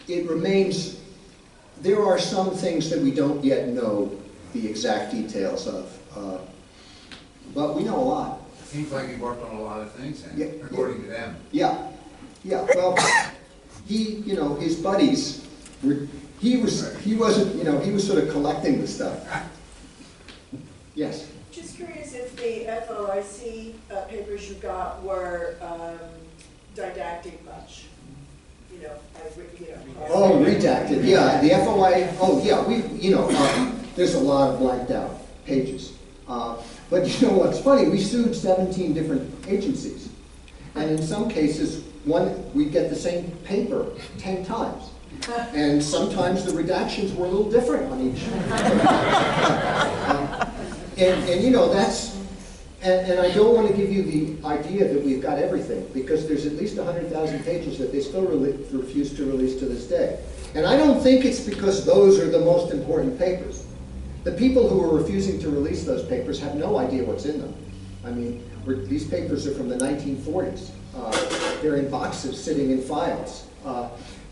It remains, there are some things that we don't yet know the exact details of. But we know a lot. Seems like he worked on a lot of things then, according to them. Yeah, yeah. Well, he, you know, his buddies were. He wasn't, you know, he was sort of collecting the stuff. Yes. Just curious if the FOIC papers you got were didactic much. You know, Oh, redacted. Yeah, the FOI. Oh, yeah. We, you know, there's a lot of blanked out pages. But you know what's funny? We sued 17 different agencies. And in some cases, we'd get the same paper 10 times. And sometimes the redactions were a little different on each. And you know, that's, and I don't want to give you the idea that we've got everything, because there's at least 100,000 pages that they still refuse to release to this day. And I don't think it's because those are the most important papers. The people who are refusing to release those papers have no idea what's in them. I mean, these papers are from the 1940s. They're in boxes sitting in files.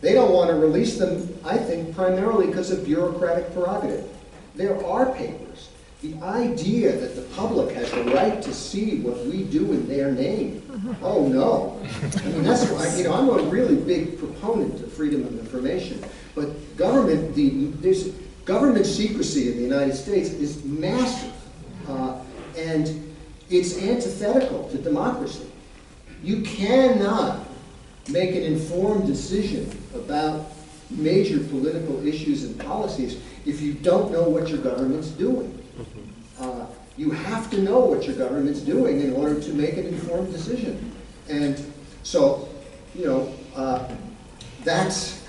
They don't want to release them, I think, primarily because of bureaucratic prerogative. There are papers. The idea that the public has the right to see what we do in their name, oh no. I mean, that's why, you know, I'm a really big proponent of freedom of information. But government, government secrecy in the United States is massive, and it's antithetical to democracy. You cannot make an informed decision about major political issues and policies if you don't know what your government's doing. You have to know what your government's doing in order to make an informed decision. And so, you know, that's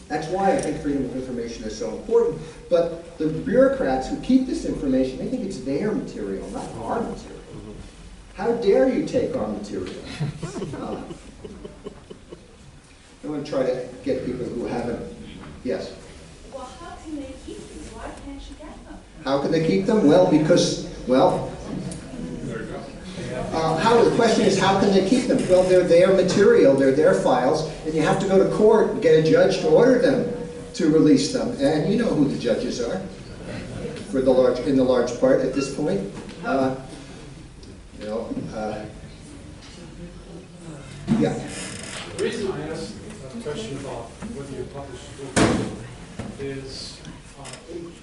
That's why I think freedom of information is so important. But the bureaucrats who keep this information, they think it's their material, not our material. How dare you take our material? I want to try to get people who haven't, yes? Well, how can they keep these? Why can't you get them? How can they keep them? Well, because, well, the question is, how can they keep them? Well, they're their material, they're their files, and you have to go to court and get a judge to order them to release them. And you know who the judges are, in the large part at this point. Yeah. The reason I asked that question about whether you publish a book is,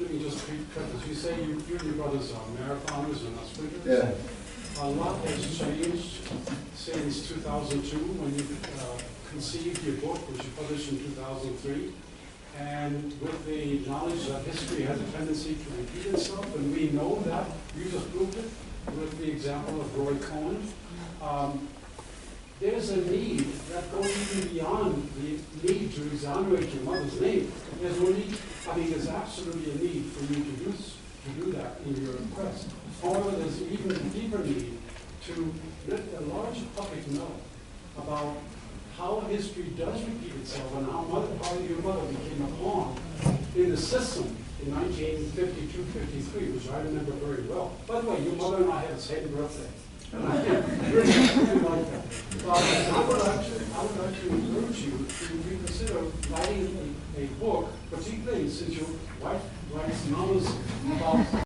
let me just preface. You say you and your brothers are marathoners and not sprinters. Yeah. A lot has changed since 2002 when you conceived your book, which you published in 2003. And with the knowledge that history has a tendency to repeat itself, and we know that, you just proved it with the example of Roy Cohn. There's a need that goes even beyond the need to exonerate your mother's name. There's no need, there's absolutely a need for you to do that in your request. However, there's an even deeper need to let the large public know about how history does repeat itself and how your mother became a pawn in the system in 1952-53, which I remember very well. By the way, your mother and I had the same birthday. And I really like that. But I would like to encourage you to reconsider writing a book, particularly since your wife writes novels about